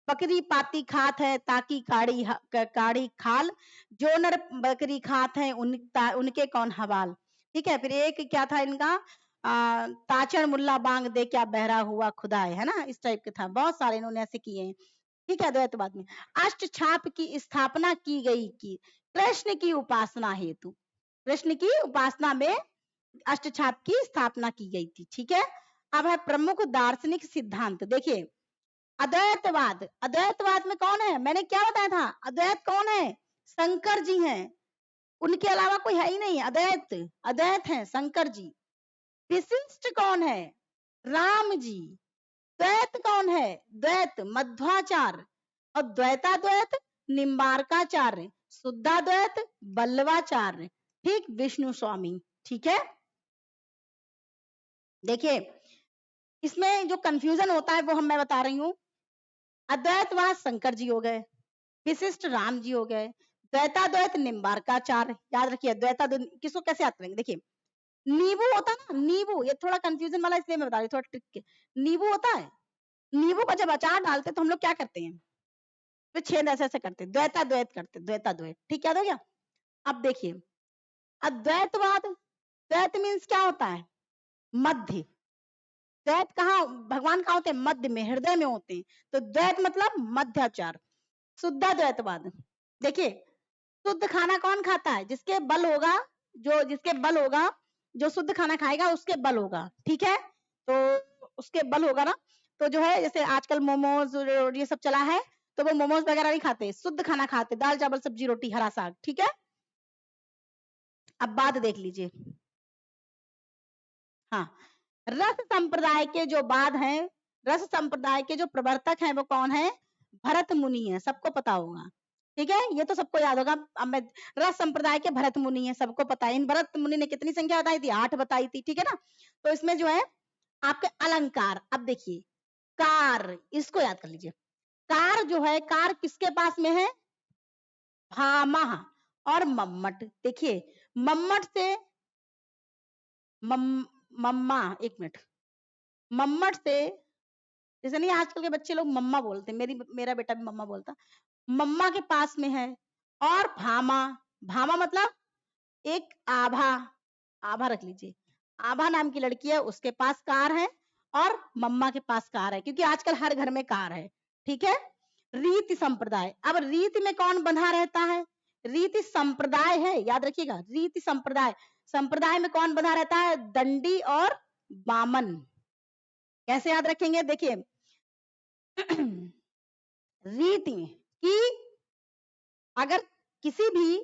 बकरी पाती खात है ताकि काड़ी खाल, जो नर बकरी खात है उनके कौन हवाल, ठीक है। फिर एक क्या था इनका, ताचड़ मुल्ला बांग दे क्या बहरा हुआ खुदा है ना, इस टाइप के था। बहुत सारे इन्होंने ऐसे किए हैं, ठीक है। अद्वैतवाद में अष्ट छाप की स्थापना की गई कि कृष्ण की उपासना हेतु, कृष्ण की उपासना में अष्ट छाप की स्थापना की गई थी, ठीक है। अब है प्रमुख दार्शनिक सिद्धांत। देखिए अद्वैतवाद, अद्वैतवाद में कौन है? मैंने क्या बताया था, अद्वैत कौन है? शंकर जी हैं, उनके अलावा कोई है ही नहीं। अद्वैत, अद्वैत है शंकर जी। विशिष्ट कौन है? राम जी। द्वैत कौन है? द्वैत मध्वाचार्य, और द्वैताद्वैत निम्बार्काचार्य, शुद्धाद्वैत बल्लवाचार्य, ठीक, विष्णु स्वामी, ठीक है। देखिए इसमें जो कंफ्यूजन होता है वो मैं बता रही हूँ। अद्वैतवाद शंकर जी हो गए, विशिष्ट राम जी हो गए, द्वैताद्वैत निम्बार्काचार्य, याद रखिए। द्वैताद्वैत किसको कैसे याद करेंगे? देखिए नींबू होता है ना, नींबू, ये थोड़ा कंफ्यूजन वाला इसलिए मैं बता रही हूँ, थोड़ा ट्रिक के। नींबू होता है, नींबू का जब अचार डालते हैं तो हम लोग क्या करते हैं? तो छेद ऐसे ऐसे करते हैं, द्वैताद्वैत करते हैं, द्वैताद्वैत, ठीक, याद हो गया। अब देखिए अद्वैतवाद, द्वैत मीन्स क्या होता है? मध्य। द्वैत कहाँ, भगवान कहाँ होते हैं? मध्य में, हृदय में होते हैं। तो द्वैत मतलब मध्याचार। शुद्धाद्वैतवाद, देखिए शुद्ध खाना कौन खाता है? जिसके बल होगा, जो जिसके बल होगा, जो शुद्ध खाना खाएगा उसके बल होगा, ठीक है। तो उसके बल होगा ना, तो जो है जैसे आजकल मोमोज ये सब चला है, तो वो मोमोज वगैरह नहीं खाते, शुद्ध खाना खाते, दाल चावल सब्जी रोटी हरा साग, ठीक है। अब बात देख लीजिए, हाँ, रस संप्रदाय के जो बाद हैं, रस संप्रदाय के जो प्रवर्तक हैं वो कौन है? भरत मुनि है, सबको पता होगा, ठीक है। ये तो सबको याद होगा। अब मैं, रस संप्रदाय के भरत मुनि है, सबको पता है। इन भरत मुनि ने कितनी संख्या बताई थी? 8 बताई थी, ठीक है ना। तो इसमें जो है आपके अलंकार, अब देखिए कार, इसको याद कर लीजिए। कार जो है, कार किसके पास में है? भामा और मम्मट। देखिए मम्मट से मम्मा, एक मिनट, मम्मट से, जैसे नहीं आजकल के बच्चे लोग मम्मा बोलते हैं, मेरा बेटा भी मम्मा बोलता, मम्मा के पास में है। और भामा, भामा मतलब एक आभा, आभा रख लीजिए, आभा नाम की लड़की है, उसके पास कार है, और मम्मा के पास कार है, क्योंकि आजकल हर घर में कार है, ठीक है। रीति संप्रदाय, अब रीति में कौन बंधा रहता है? रीति संप्रदाय है, याद रखिएगा, रीति संप्रदाय, संप्रदाय में कौन बंधा रहता है? दंडी और बामन। कैसे याद रखेंगे? देखिए रीति की, अगर किसी भी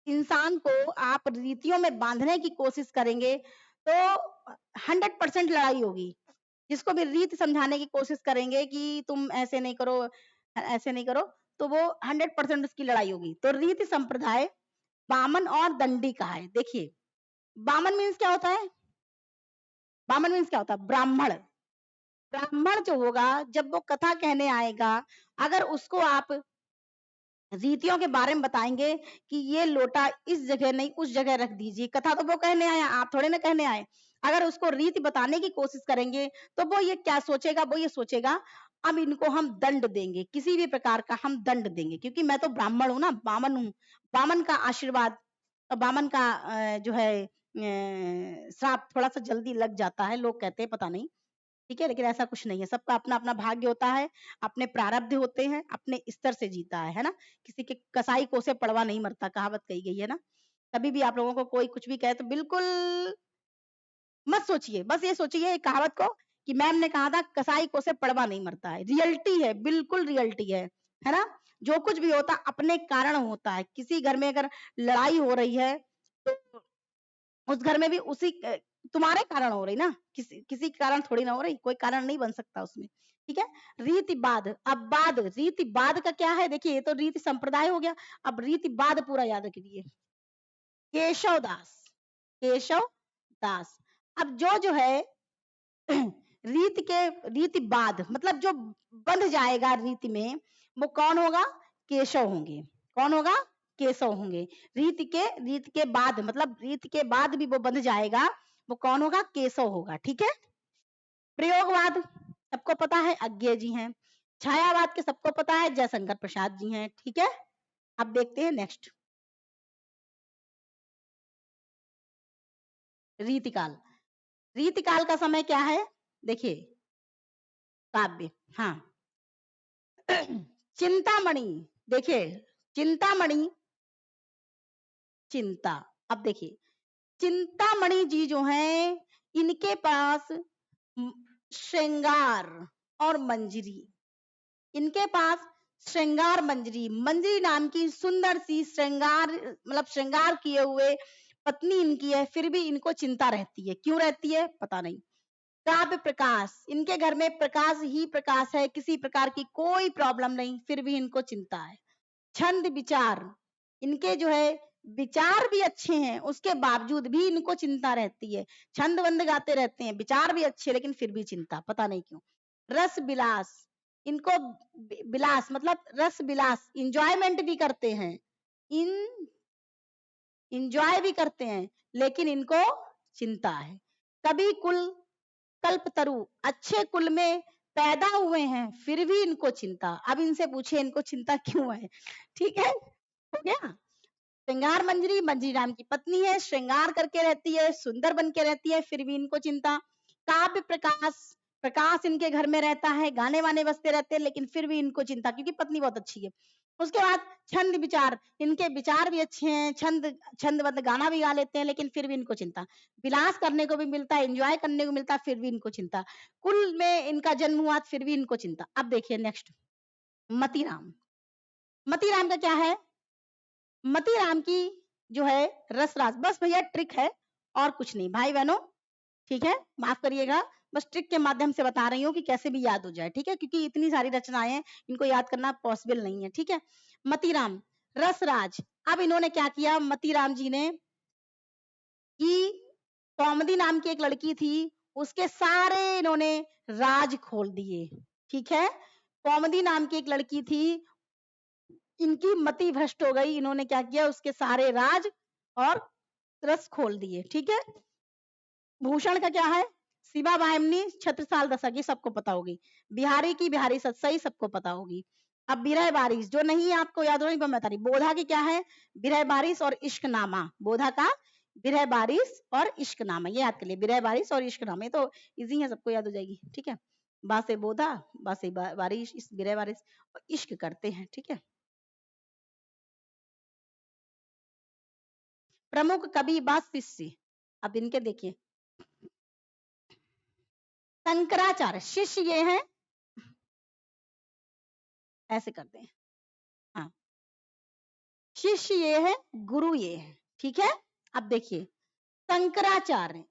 इंसान को आप रीतियों में बांधने की कोशिश करेंगे तो 100% लड़ाई होगी। जिसको भी रीत समझाने की कोशिश करेंगे कि तुम ऐसे नहीं करो, ऐसे नहीं करो, तो वो 100% उसकी लड़ाई होगी। तो रीति संप्रदाय बामन और दंडी का है। देखिए बामन मीन्स क्या होता है? बामन मीन्स क्या होता है? ब्राह्मण। ब्राह्मण जो होगा, जब वो कथा कहने आएगा, अगर उसको आप रीतियों के बारे में बताएंगे कि ये लोटा इस जगह नहीं उस जगह रख दीजिए, कथा तो वो कहने आए, आप थोड़े ना कहने आए। अगर उसको रीति बताने की कोशिश करेंगे तो वो ये क्या सोचेगा? वो ये सोचेगा अब इनको हम दंड देंगे, किसी भी प्रकार का हम दंड देंगे, क्योंकि मैं तो ब्राह्मण हूं ना, बामन हूं। बामन का आशीर्वाद, बामन का जो है श्राप थोड़ा सा जल्दी लग जाता है, लोग कहते हैं, पता नहीं, ठीक है। लेकिन ऐसा कुछ नहीं है, सबका अपना अपना भाग्य होता है, अपने प्रारब्ध होते हैं, अपने स्तर से जीता है ना। किसी के कसाई को से पड़वा नहीं मरता, कहावत कही गई है ना। कभी भी आप लोगों को कोई कुछ भी कहे तो बिल्कुल मत सोचिए, बस ये सोचिए एक कहावत को कि मैम ने कहा था कसाई को से पड़वा नहीं मरता है, रियलिटी है, बिल्कुल रियलिटी है ना। जो कुछ भी होता अपने कारण होता है। किसी घर में अगर लड़ाई हो रही है तो उस घर में भी उसी तुम्हारे कारण हो रही ना, किसी किसी के कारण थोड़ी ना हो रही, कोई कारण नहीं बन सकता उसमें। ठीक है। रीति बाद, अब बाद, रीति बाद का क्या है देखिए, ये तो रीति संप्रदाय हो गया। अब रीति बाद पूरा याद रखिए। केशव दास, केशव दास। अब जो है रीति के, रीति बाद मतलब जो बंध जाएगा रीति में, वो कौन होगा? केशव होंगे। कौन होगा? केशव होंगे। रीति के बाद मतलब रीति के बाद भी वो बंध जाएगा, वो कौन होगा? केशव होगा। ठीक है। प्रयोगवाद सबको पता है, अज्ञे जी हैं। छायावाद के सबको पता है, जयशंकर प्रसाद जी हैं। ठीक है। अब देखते हैं नेक्स्ट, रीतिकाल। रीतिकाल का समय क्या है देखिए, काव्य। हाँ चिंतामणि, देखिए चिंतामणि, चिंता। अब देखिए चिंतामणि जी जो हैं, इनके पास श्रृंगार और मंजरी, इनके पास श्रृंगार मंजरी, मंजरी नाम की सुंदर सी श्रृंगार मतलब श्रृंगार किए हुए पत्नी इनकी है, फिर भी इनको चिंता रहती है। क्यों रहती है? पता नहीं। काव्य प्रकाश, इनके घर में प्रकाश ही प्रकाश है, किसी प्रकार की कोई प्रॉब्लम नहीं, फिर भी इनको चिंता है। छंद विचार, इनके जो है विचार भी अच्छे हैं, उसके बावजूद भी इनको चिंता रहती है। छंद वंद गाते रहते हैं, विचार भी अच्छे, लेकिन फिर भी चिंता, पता नहीं क्यों। रस विलास, इनको विलास मतलब रस विलास, इंजॉयमेंट भी करते हैं, इन इंजॉय भी करते हैं, लेकिन इनको चिंता है। कभी कुल कल्पतरु, अच्छे कुल में पैदा हुए हैं, फिर भी इनको चिंता। अब इनसे पूछे इनको चिंता क्यों है? ठीक है, हो गया। श्रृंगार मंजरी, मंजरी राम की पत्नी है, श्रृंगार करके रहती है, सुंदर बन के रहती है, फिर भी इनको चिंता। काव्य प्रकाश, प्रकाश इनके घर में रहता है, गाने वाने बजते रहते हैं, लेकिन फिर भी इनको चिंता, क्योंकि पत्नी बहुत अच्छी है। उसके बाद छंद विचार, इनके विचार भी अच्छे हैं, छंद छंद मतलब गाना भी गा लेते हैं, लेकिन फिर भी इनको चिंता। विलास करने को भी मिलता है, एंजॉय करने को मिलता है, फिर भी इनको चिंता। कुल में इनका जन्म हुआ, फिर भी इनको चिंता। अब देखिए नेक्स्ट, मतीराम। मतीराम का क्या है? मतीराम की जो है रसराज, बस भैया ट्रिक है और कुछ नहीं भाई बहनों। ठीक है, माफ करिएगा, बस ट्रिक के माध्यम से बता रही हूँ कि कैसे भी याद हो जाए। ठीक है, क्योंकि इतनी सारी रचनाएं हैं, इनको याद करना पॉसिबल नहीं है। ठीक है। मतीराम रसराज। अब इन्होंने क्या किया मतीराम जी ने कि कौमदी नाम की एक लड़की थी, उसके सारे इन्होंने राज खोल दिए। ठीक है, कौमदी नाम की एक लड़की थी, इनकी मति भ्रष्ट हो गई, इन्होंने क्या किया उसके सारे राज और रस खोल दिए। ठीक है। भूषण का क्या है? शिवा बाहिनी, छत्रसाल दशक, ये सबको पता होगी। बिहारी की बिहारी सतसई, सबको पता होगी। अब बिरह बारिश, जो नहीं आपको याद हो मैं बता रही। बोधा की क्या है? बिरह बारिश और इश्क नामा, बोधा का बिरह बारिश और इश्क नामा, ये याद कर लिए, बिरह बारिश और इश्क नामा, ये तो इजी है, सबको याद हो जाएगी। ठीक है, बासे बोधा, बासे बारिश, इस बिरह बारिश और इश्क करते हैं। ठीक है। प्रमुख कवि व शिष्य, अब इनके देखिए, शंकराचार्य शिष्य ये हैं, ऐसे करते हैं। हाँ, शिष्य ये है, गुरु ये है। ठीक है। अब देखिए शंकराचार्य,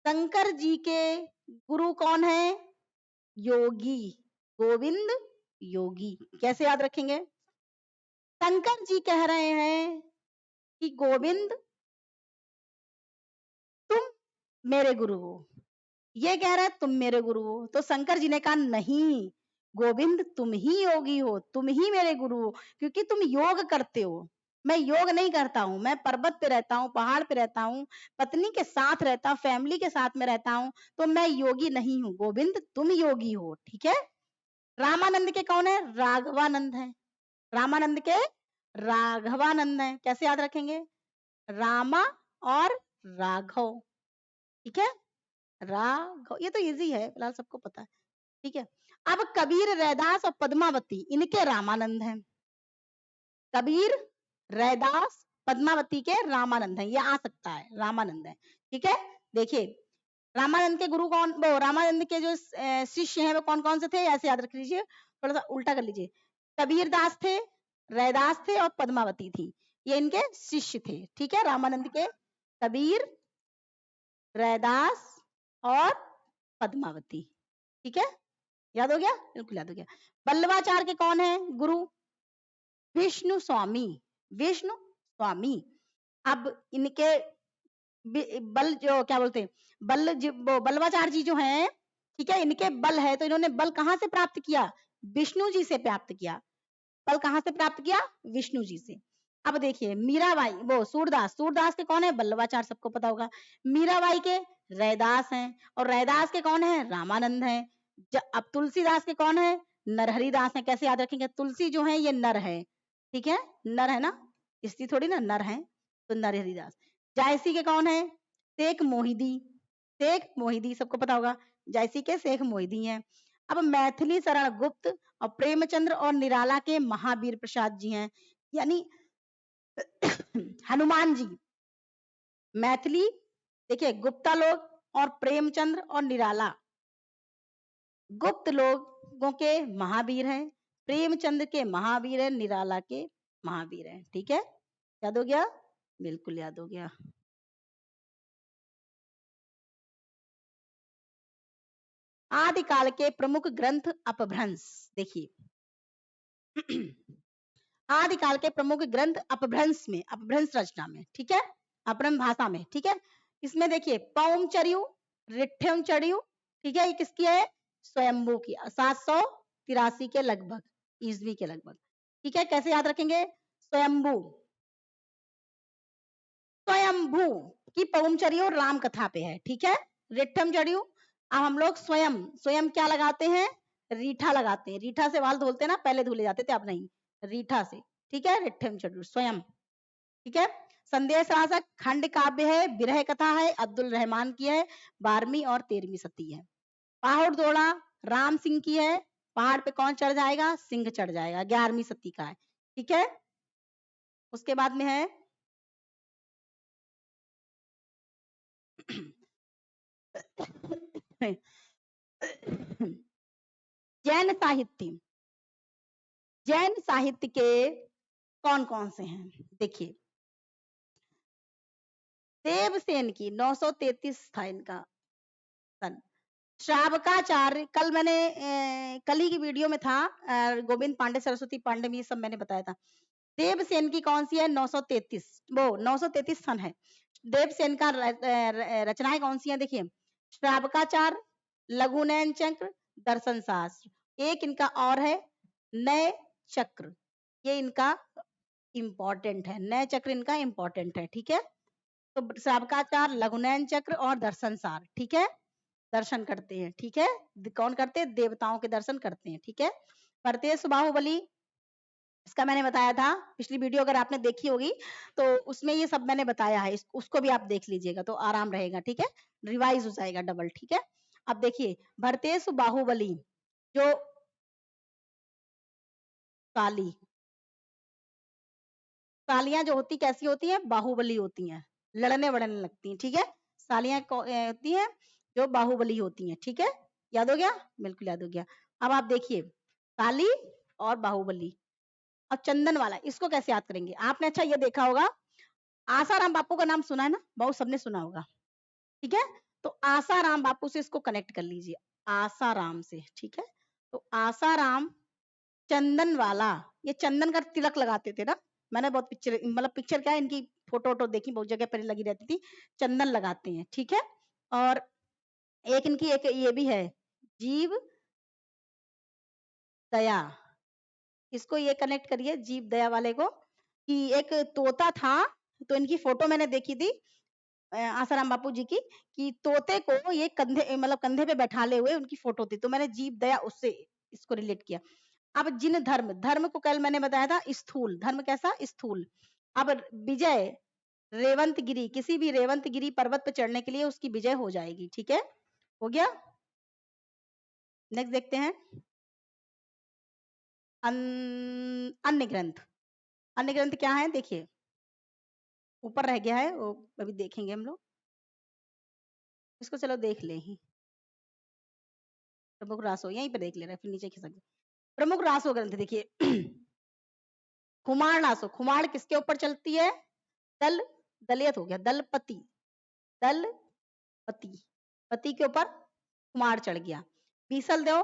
शंकर जी के गुरु कौन है? योगी, गोविंद योगी। कैसे याद रखेंगे? शंकर जी कह रहे हैं कि गोविंद तुम मेरे गुरु हो, ये कह रहा है तुम मेरे गुरु हो, तो शंकर जी ने कहा नहीं, गोविंद तुम ही योगी हो, तुम ही मेरे गुरु हो, क्योंकि तुम योग करते हो, मैं योग नहीं करता हूँ, मैं पर्वत पे रहता हूँ, पहाड़ पे रहता हूँ, पत्नी के साथ रहता हूँ, फैमिली के साथ में रहता हूँ, तो मैं योगी नहीं हूँ, गोविंद तुम योगी हो। ठीक है। रामानंद के कौन है? राघवानंद है। रामानंद के राघवानंद है। कैसे याद रखेंगे? रामा और राघव। ठीक है, राघव, ये तो इजी है, फिलहाल सबको पता है। ठीक है। अब कबीर, रैदास और पद्मावती, इनके रामानंद हैं। कबीर, रैदास, पद्मावती के रामानंद हैं, ये आ सकता है, रामानंद है। ठीक है। देखिए रामानंद के गुरु कौन, वो रामानंद के जो शिष्य हैं वो कौन कौन से थे, ऐसे याद रख लीजिए, थोड़ा सा उल्टा कर लीजिए। कबीर दास थे, रैदास थे और पद्मावती थी, ये इनके शिष्य थे। ठीक है, रामानंद के कबीर, रैदास और पद्मावती। ठीक है, याद हो गया, बिल्कुल याद हो गया। वल्लभाचार्य के कौन है गुरु? विष्णु स्वामी, विष्णु स्वामी। अब इनके बल जो क्या बोलते हैं, बल्लभाचार्य जी जो हैं, ठीक है, इनके बल है, तो इन्होंने बल कहां से प्राप्त किया? विष्णु जी से प्राप्त किया। बल कहां से प्राप्त किया? विष्णु जी से। अब देखिए मीराबाई, वो सूरदास, सूरदास के कौन है? बल्लभाचार्य, सबको पता होगा। मीराबाई के रैदास हैं, और रैदास के कौन है? रामानंद हैं। अब तुलसीदास के कौन है? नरहरिदास हैं। कैसे याद रखेंगे? तुलसी जो है ये नर है, ठीक है, नर है ना, स्त्री थोड़ी ना, नर है, तो नरहरिदास। जायसी के कौन है? शेख मोहिदी, शेख मोहिदी सबको पता होगा, जायसी के शेख मोहिदी हैं। अब मैथिली शरण गुप्त और प्रेमचंद्र और निराला के महावीर प्रसाद जी हैं, यानी हनुमान जी। मैथिली देखिए गुप्ता लोग, और प्रेमचंद्र और निराला गुप्त लोगों के महावीर हैं, प्रेमचंद्र के महावीर हैं, निराला के महावीर हैं। ठीक है, याद हो गया, बिल्कुल याद हो गया। आदिकाल के प्रमुख ग्रंथ अपभ्रंश, देखिए आदिकाल के प्रमुख ग्रंथ अपभ्रंश में, अपभ्रंश रचना में, ठीक है, अपभ्रंश भाषा में, ठीक है, इसमें देखिए पौमचर्यु, रिठ्ठमचर्यु, ठीक है, ये किसकी है? स्वयंभू की, 783 के लगभग, ईस्वी के लगभग। ठीक है, कैसे याद रखेंगे? स्वयंभू, स्वयंभू की पौमचर्यु राम कथा पे है, ठीक है। रिठ्ठमचर्यु, अब हम लोग स्वयं, स्वयं क्या लगाते हैं? रीठा लगाते हैं, रीठा से बाल धुलते ना, पहले धुले जाते थे, अब नहीं, रीठा से। ठीक है, रिठ्ठमचर्यु स्वयं। ठीक है, संदेश रासक खंड काव्य है, विरह कथा है, अब्दुल रहमान की है, 12वीं और 13वीं सदी है। पहाड़ दौड़ा राम सिंह की है, पहाड़ पे कौन चढ़ जाएगा? सिंह चढ़ जाएगा, 11वीं सदी का है। ठीक है, उसके बाद में है जैन साहित्य, जैन साहित्य के कौन कौन से हैं? देखिए देवसेन की 933 था इनका सन। श्रावकाचार्य, कल मैंने कल ही की वीडियो में था, गोविंद पांडे, सरस्वती पांडे में, ये सब मैंने बताया था। देवसेन की कौन सी है? 933, वो 933 सन है। देवसेन का रचनाएं कौन सी हैं? देखिए श्रावकाचार, लघुनयन चक्र, दर्शन शास्त्र। एक इनका और है नय चक्र, ये इनका इंपॉर्टेंट है, नय चक्र इनका इंपॉर्टेंट है। ठीक है, तो श्रावकाचार, लघुनयन चक्र और दर्शन सार, ठीक है, दर्शन करते हैं। ठीक है, कौन करते हैं? देवताओं के दर्शन करते हैं। ठीक है, परतेश बाहुबली, इसका मैंने बताया था पिछली वीडियो, अगर आपने देखी होगी तो उसमें ये सब मैंने बताया है, उसको भी आप देख लीजिएगा तो आराम रहेगा। ठीक है, रिवाइज हो जाएगा डबल। ठीक है, अब देखिए भरतेश बाहुबली, जो काली, सालियां जो होती कैसी होती हैं? बाहुबली होती हैं, लड़ने वड़ने लगती हैं। ठीक है, सालियां होती हैं जो बाहुबली होती हैं। ठीक है, याद हो गया, बिल्कुल याद हो गया। अब आप देखिए काली और बाहुबली। अब चंदन वाला, इसको कैसे याद करेंगे आपने? अच्छा ये देखा होगा, आसाराम बापू का नाम सुना है ना, बहुत सबने सुना होगा। ठीक है, तो आसाराम बापू से इसको कनेक्ट कर लीजिए, आसाराम से। ठीक है, तो आसाराम चंदन वाला, ये चंदन का तिलक लगाते थे ना, मैंने बहुत पिक्चर, मतलब पिक्चर क्या है, इनकी फोटो वोटो देखी, बहुत जगह पर लगी रहती थी, चंदन लगाते हैं। ठीक है, और एक इनकी एक ये भी है, जीव दया, इसको ये कनेक्ट करिए जीव दया वाले को, कि एक तोता था, तो इनकी फोटो मैंने देखी थी आसाराम बापू जी की, कि तोते को ये कंधे, मतलब कंधे पे बैठाले हुए उनकी फोटो थी, तो मैंने जीव दया उससे इसको रिलेट किया। अब जिन धर्म, धर्म को कल मैंने बताया था स्थूल धर्म, कैसा? स्थूल। अब विजय रेवंत गिरी, किसी भी रेवंत गिरी पर्वत पे चढ़ने के लिए उसकी विजय हो जाएगी। ठीक है, हो गया। नेक्स्ट देखते हैं अन्य ग्रंथ। अन्य ग्रंथ क्या है? देखिए ऊपर रह गया है, वो अभी देखेंगे हम लोग, इसको चलो देख ले ही। प्रमुख रासो यहीं पे देख ले रहे, फिर नीचे खिसक। प्रमुख रासो ग्रंथ देखिए खुमार नासो, खुमार किसके ऊपर चलती है? दल, दलियत हो गया, दलपति, दलपति, पति के ऊपर खुमार चढ़ गया। बीसल देव,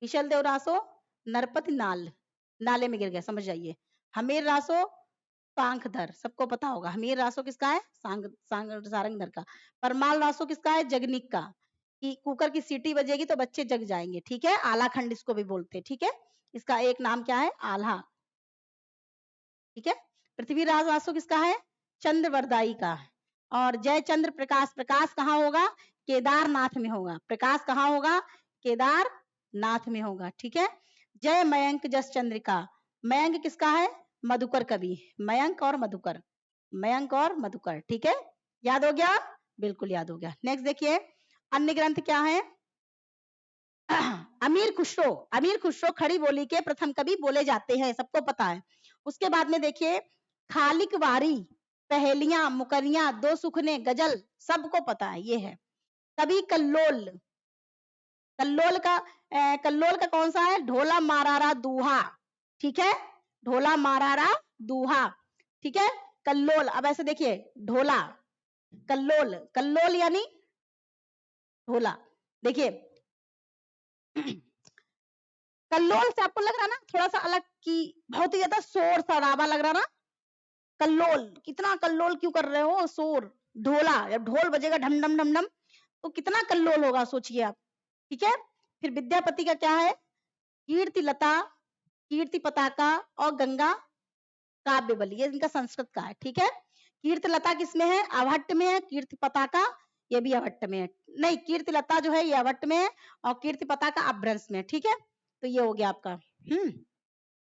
बीसल देव रासो, नरपति नाल, नाले में गिर गया, समझ जाइए। हमीर रासो, सांखधर, सबको पता होगा हमीर रासो किसका है? सारंगधर का। परमाल रासो किसका है? जगनिक का। कि कुकर की सीटी बजेगी तो बच्चे जग जाएंगे, ठीक है, आलाखंड इसको भी बोलते हैं, ठीक है। इसका एक नाम क्या है? आल्हा, ठीक है। पृथ्वीराज रासो किसका है? चंद्रवरदाई का। और जय चंद्र प्रकाश, प्रकाश कहाँ होगा? केदारनाथ में होगा। प्रकाश कहाँ होगा? केदारनाथ में होगा, ठीक है। जय मयंक जस चंद्रिका, मयंक किसका है? मधुकर कवि, मयंक और मधुकर, मयंक और मधुकर, ठीक है। याद हो गया? बिल्कुल याद हो गया। नेक्स्ट देखिए, अन्य ग्रंथ क्या है? अमीर खुसरो, अमीर खुसरो खड़ी बोली के प्रथम कवि बोले जाते हैं, सबको पता है। उसके बाद में देखिए, खालिक वारी, पहेलियां, मुकरियां, दो सुखने, गजल, सबको पता है, ये है। कवि कल्लोल, कल्लोल का कल्लोल का कौन सा है? ढोला मारारा दूहा, ठीक है, ढोला मारारा दूहा, ठीक है। कल्लोल, अब ऐसे देखिए, ढोला, कल्लोल, कल्लोल यानी ढोला। देखिए कल्लोल से आपको लग रहा ना थोड़ा सा अलग, कि बहुत ही ज्यादा शोर शराबा लग रहा ना, कल्लोल, कितना कल्लोल क्यों कर रहे हो? शोर, ढोला, जब ढोल बजेगा ढम ढम ढम ढम तो कितना कल्लोल होगा, सोचिए आप, ठीक है। फिर विद्यापति का क्या है? कीर्ति लता, कीर्ति पताका और गंगा काव्य बल, ये इनका संस्कृत का है, ठीक है। कीर्ति लता किसमें है? अवहट्ट में है। कीर्ति पताका ये भी अवहट्ट में है, नहीं कीर्ति लता जो है ये अवहट्ट में है और कीर्ति पताका अपभ्रंश में है, ठीक है। तो ये हो गया आपका।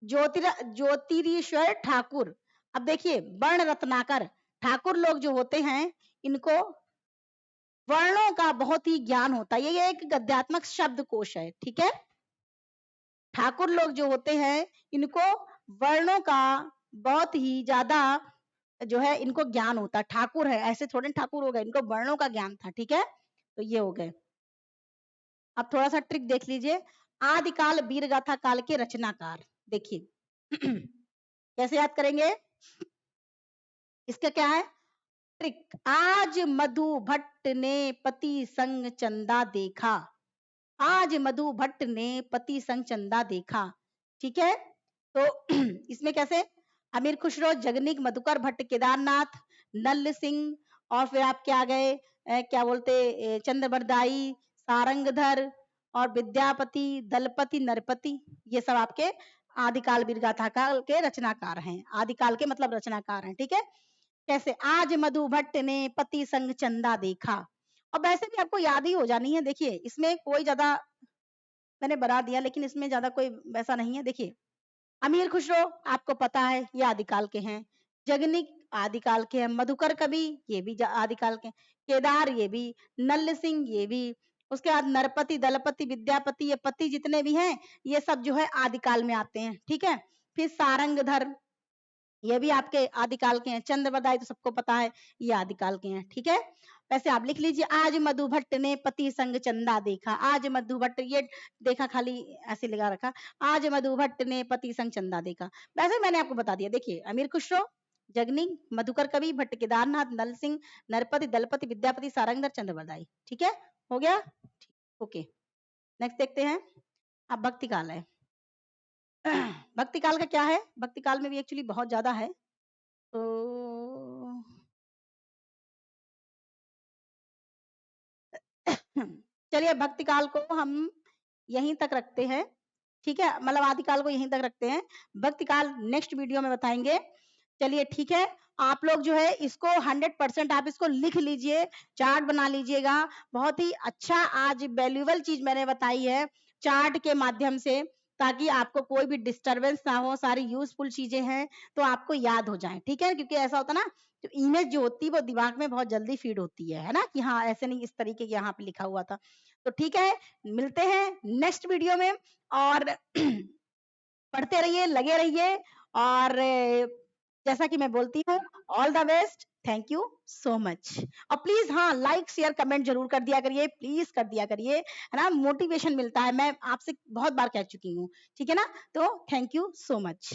ज्योतिरीश्वर ठाकुर, अब देखिए वर्ण रत्नाकर, ठाकुर लोग जो होते हैं इनको वर्णों का बहुत ही ज्ञान होता है, ये एक गद्यात्मक शब्द कोश है, ठीक है। ठाकुर लोग जो होते हैं इनको वर्णों का बहुत ही ज्यादा जो है इनको ज्ञान होता है, ठाकुर है ऐसे थोड़े ठाकुर हो गए, इनको वर्णों का ज्ञान था, ठीक है। तो ये हो गए। अब थोड़ा सा ट्रिक देख लीजिए, आदिकाल वीर गाथा काल के रचनाकार, देखिए कैसे याद करेंगे? इसका क्या है ट्रिक? आज मधु भट्ट ने पति संग चंदा देखा, आज मधु भट्ट ने पति संग चंदा देखा, ठीक है। तो इसमें कैसे? अमीर खुसरो, जगनिक, मधुकर, भट्ट केदारनाथ, नल सिंह, और फिर आपके आ गए क्या बोलते चंद्रवरदाई, सारंगधर और विद्यापति, दलपति, नरपति, ये सब आपके आदिकाल वीर गाथा काल के रचनाकार हैं, आदिकाल के मतलब रचनाकार हैं, ठीक है। कैसे? आज मधु भट्ट ने पति संग चंदा देखा, और वैसे भी आपको याद ही हो जानी है, देखिए इसमें कोई ज्यादा मैंने बना दिया लेकिन इसमें ज्यादा कोई वैसा नहीं है। देखिए अमीर खुसरो आपको पता है ये आदिकाल के हैं, जगनिक आदिकाल के हैं, मधुकर कवि ये भी आदिकाल के, केदार ये भी, नल्ल सिंह ये भी, उसके बाद नरपति, दलपति, विद्यापति, ये पति जितने भी हैं ये सब जो है आदिकाल में आते हैं, ठीक है। फिर सारंगधर ये भी आपके आदिकाल के हैं, चंद्रवरदाई तो सबको पता है ये आदिकाल के हैं, ठीक है। वैसे आप लिख लीजिए, आज मधु भट्ट ने पति संग चंदा देखा, आज मधु भट्ट, ये देखा खाली ऐसे लगा रखा, आज मधु भट्ट ने पति संग चंदा देखा। वैसे मैंने आपको बता दिया, देखिए अमीर खुसरो, जगनी, मधुकर कवि, भट्ट केदारनाथ, नल सिंह, नरपति, दलपति, विद्यापति, सारंगधर, चंद्रवरदाई, ठीक है, हो गया। ओके नेक्स्ट देखते हैं। अब भक्ति काल है। भक्ति काल का क्या है? भक्ति काल में भी एक्चुअली बहुत ज्यादा है, तो चलिए भक्ति काल को हम यहीं तक रखते हैं, ठीक है, मतलब आदिकाल को यहीं तक रखते हैं, भक्ति काल नेक्स्ट वीडियो में बताएंगे। चलिए ठीक है, आप लोग जो है इसको 100% आप इसको लिख लीजिए, चार्ट बना लीजिएगा, बहुत ही अच्छा आज वैल्यूएबल चीज मैंने बताई है चार्ट के माध्यम से, ताकि आपको कोई भी डिस्टरबेंस ना हो, सारी यूजफुल चीजें हैं तो आपको याद हो जाए, ठीक है। क्योंकि ऐसा होता ना, तो इमेज जो होती है वो दिमाग में बहुत जल्दी फीड होती है ना, कि हाँ ऐसे नहीं, इस तरीके के यहाँ पे लिखा हुआ था। तो ठीक है, मिलते हैं नेक्स्ट वीडियो में, और पढ़ते रहिए, लगे रहिए, और जैसा कि मैं बोलती हूँ, all the best, thank you so much. और प्लीज हाँ लाइक शेयर कमेंट जरूर कर दिया करिए, प्लीज कर दिया करिए, है ना, मोटिवेशन मिलता है, मैं आपसे बहुत बार कह चुकी हूँ, ठीक है ना। तो थैंक यू सो मच।